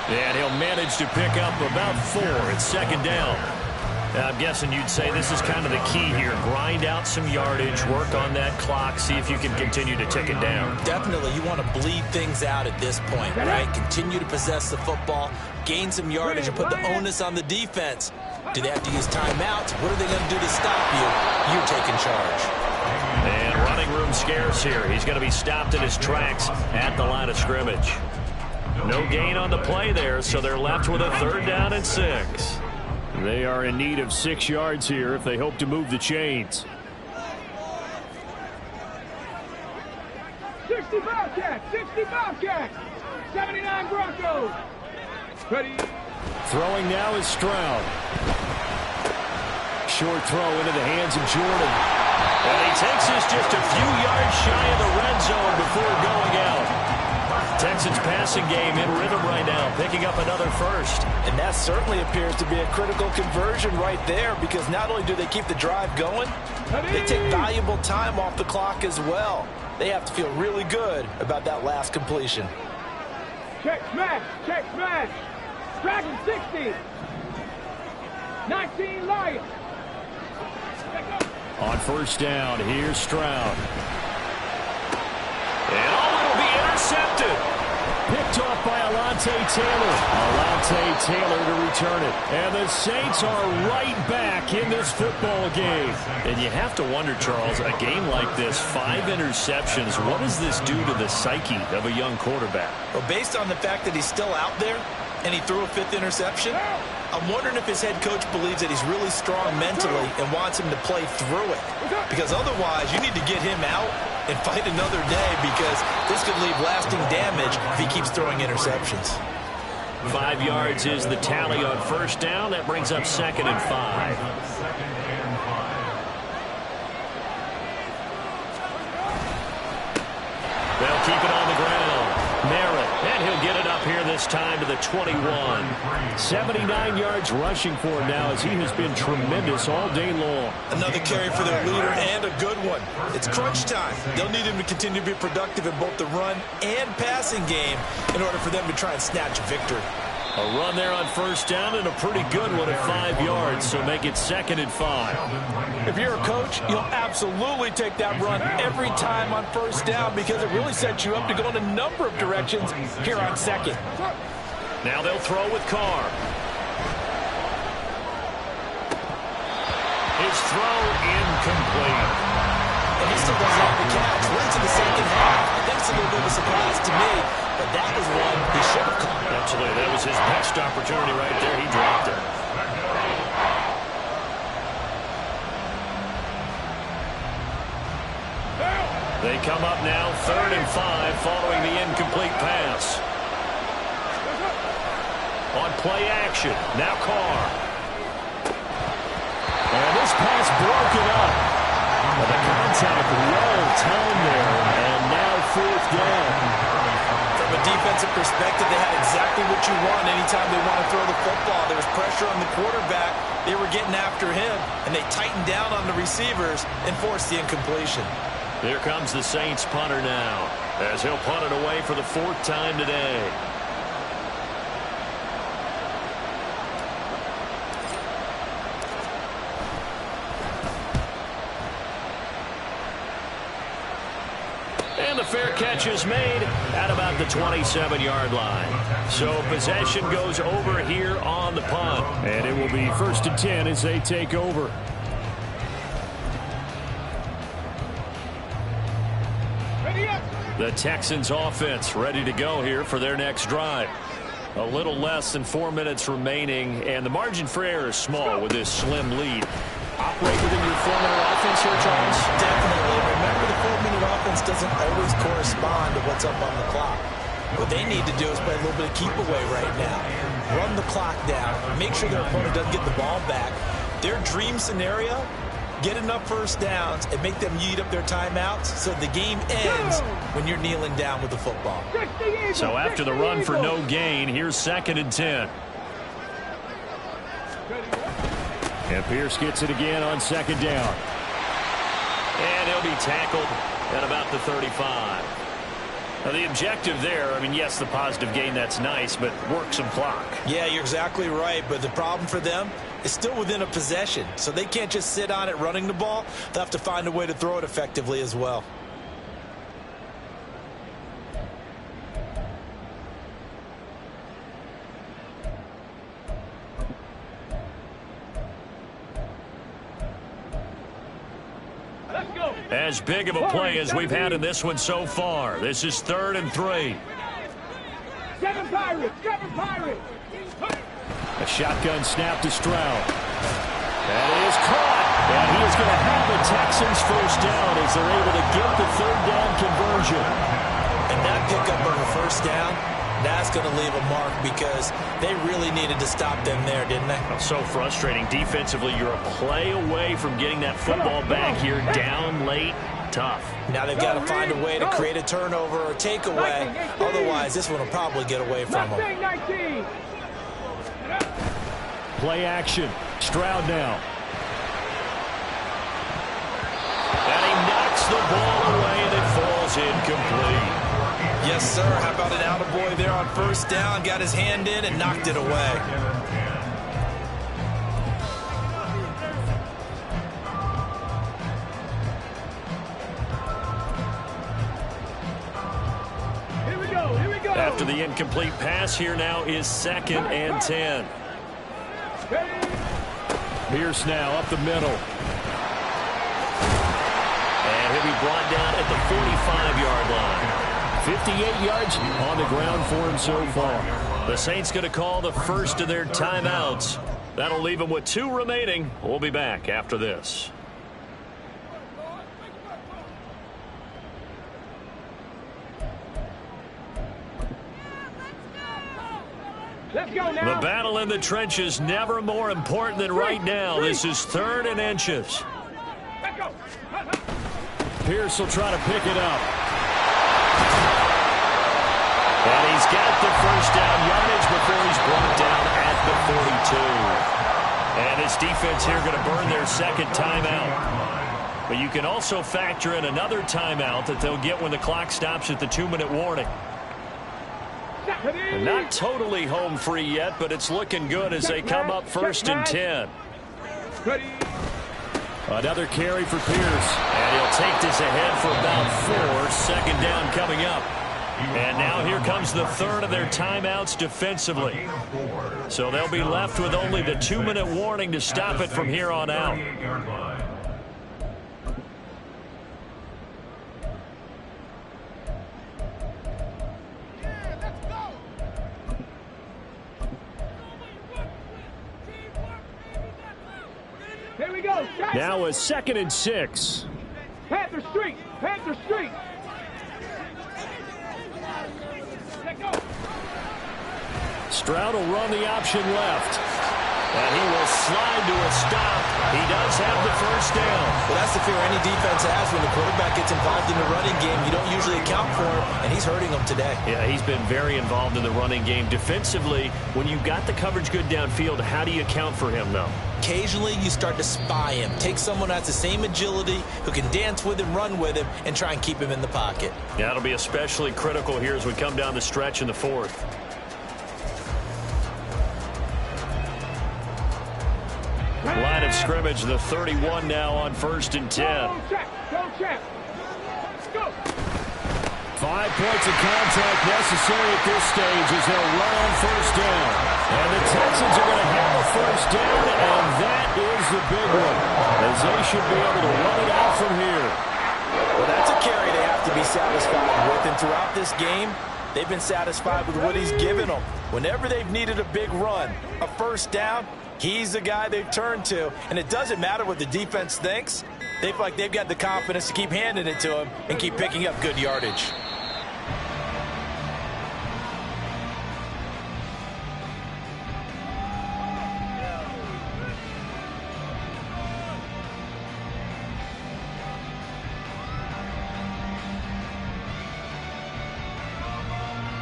And he'll manage to pick up about 4. It's 2nd down. I'm guessing you'd say this is kind of the key here. Grind out some yardage, work on that clock, see if you can continue to tick it down. Definitely, you want to bleed things out at this point, right? Continue to possess the football, gain some yardage, and put the onus on the defense. Do they have to use timeouts? What are they going to do to stop you? You're taking charge. And running room scarce here. He's going to be stopped in his tracks at the line of scrimmage. No gain on the play there, so they're left with a 3rd down and 6. They are in need of 6 yards here if they hope to move the chains. 60 Bobcats, 79 Broncos. Ready. Throwing now is Stroud. Short throw into the hands of Jordan. And he takes this just a few yards shy of the red zone before going out. Texans passing game in rhythm right now, picking up another 1st. And that certainly appears to be a critical conversion right there, because not only do they keep the drive going, they take valuable time off the clock as well. They have to feel really good about that last completion. Check smash. Dragon 60. 19 Lions. On 1st down, here's Stroud. And it'll be intercepted. Picked off by Alontae Taylor. Alontae Taylor to return it. And the Saints are right back in this football game. And you have to wonder, Charles, a game like this, 5 interceptions, what does this do to the psyche of a young quarterback? Well, based on the fact that he's still out there and he threw a 5th interception, I'm wondering if his head coach believes that he's really strong mentally and wants him to play through it. Because otherwise, you need to get him out and fight another day, because this could leave lasting damage if he keeps throwing interceptions. 5 yards is the tally on first down. That brings up 2nd and 5. They'll keep it on the ground. Merritt, and he'll get it up here this time to the 21. 79 yards rushing for him now, as he has been tremendous all day long. Another carry for their leader, and a good one. It's crunch time. They'll need him to continue to be productive in both the run and passing game in order for them to try and snatch victory. A run there on first down, and a pretty good one at 5 yards, so make it 2nd and 5. If you're a coach, you'll absolutely take that run every time on first down, because it really sets you up to go in a number of directions here on second. Now they'll throw with Carr. His throw incomplete. And he still doesn't have the catch. We're into the second half. I think it's a little bit of a surprise to me, but that was one he should have caught. Absolutely. That was his best opportunity right there. He dropped it. They come up now 3rd and 5 following the incomplete pass. On play action. Now Carr. And this pass broken up. Well, the contact well timed there. And now 4th down. From a defensive perspective, they had exactly what you want anytime they want to throw the football. There was pressure on the quarterback. They were getting after him, and they tightened down on the receivers and forced the incompletion. Here comes the Saints punter now, as he'll punt it away for the 4th time today. And the fair catch is made at about the 27-yard line. So possession goes over here on the punt. And it will be 1st and 10 as they take over. The Texans offense ready to go here for their next drive. A little less than 4 minutes remaining, and the margin for error is small with this slim lead. Operate within your 4-minute offense here, Charles? Definitely. Remember, the 4-minute offense doesn't always correspond to what's up on the clock. What they need to do is play a little bit of keep away right now. Run the clock down. Make sure their opponent doesn't get the ball back. Their dream scenario, get enough first downs and make them eat up their timeouts so the game ends when you're kneeling down with the football. So after the run for no gain, here's 2nd and 10. And Pierce gets it again on 2nd down. And he'll be tackled at about the 35. Now the objective there, I mean, yes, the positive gain, that's nice, but work some clock. Yeah, you're exactly right, but the problem for them is still within a possession, so they can't just sit on it running the ball. They'll have to find a way to throw it effectively as well. As big of a play as we've had in this one so far. This is 3rd and 3. Seven Pirates! A shotgun snap to Stroud. That is caught. And he is going to have the Texans first down as they're able to get the 3rd down conversion. And that pickup of a first down, that's going to leave a mark, because they really needed to stop them there, didn't they? So frustrating. Defensively, you're a play away from getting that football back here down late. Tough. Now they've got to find a way to create a turnover or takeaway. Otherwise, this one will probably get away from them. Play action. Stroud now. And he knocks the ball away, and it falls incomplete. Yes, sir. How about an attaboy there on first down? Got his hand in and knocked it away. Here we go. After the incomplete pass, here now is 2nd and 10. Pierce now up the middle. And he'll be brought down at the 45-yard line. 58 yards on the ground for him so far. The Saints going to call the first of their timeouts. That'll leave them with 2 remaining. We'll be back after this. Let's go now. The battle in the trenches never more important than right now. This is 3rd and inches. Let's go. Pierce will try to pick it up. And he's got the first down yardage before he's brought down at the 42. And this defense here going to burn their 2nd timeout. But you can also factor in another timeout that they'll get when the clock stops at the 2-minute warning. And not totally home free yet, but it's looking good as they come up 1st and 10. Another carry for Pierce. And he'll take this ahead for about 4. 2nd down coming up. And now here comes the 3rd of their timeouts defensively. So they'll be left with only the 2-minute warning to stop it from here on out. Here we go. Now a 2nd and 6. Panther Street. Panther Street. Stroud will run the option left. And he will slide to a stop. He does have the first down. Well, that's the fear any defense has when the quarterback gets involved in the running game. You don't usually account for him, and he's hurting them today. Yeah, he's been very involved in the running game. Defensively, when you've got the coverage good downfield, how do you account for him, though? Occasionally, you start to spy him. Take someone who has the same agility, who can dance with him, run with him, and try and keep him in the pocket. Yeah, that'll be especially critical here as we come down the stretch in the 4th. Line of scrimmage, the 31 now on 1st and 10. Go check. Go check. Go. 5 points of contact necessary at this stage as they'll run on 1st down. And the Texans are going to have a 1st down, and that is the big one, as they should be able to run it out from here. Well, that's a carry they have to be satisfied with, and throughout this game, they've been satisfied with what he's given them. Whenever they've needed a big run, a 1st down, he's the guy they've turned to, and it doesn't matter what the defense thinks. They feel like they've got the confidence to keep handing it to him and keep picking up good yardage.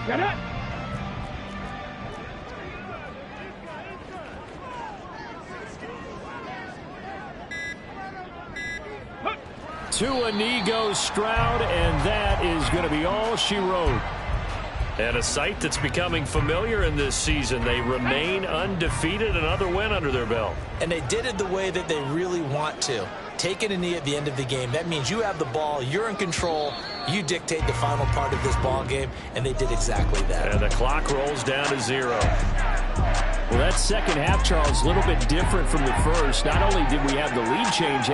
Get it. To a knee goes Stroud, and that is going to be all she wrote. And a sight that's becoming familiar in this season. They remain undefeated, another win under their belt. And they did it the way that they really want to. Taking a knee at the end of the game. That means you have the ball, you're in control, you dictate the final part of this ball game, and they did exactly that. And the clock rolls down to 0. Well, that second half, Charles, a little bit different from the first. Not only did we have the lead change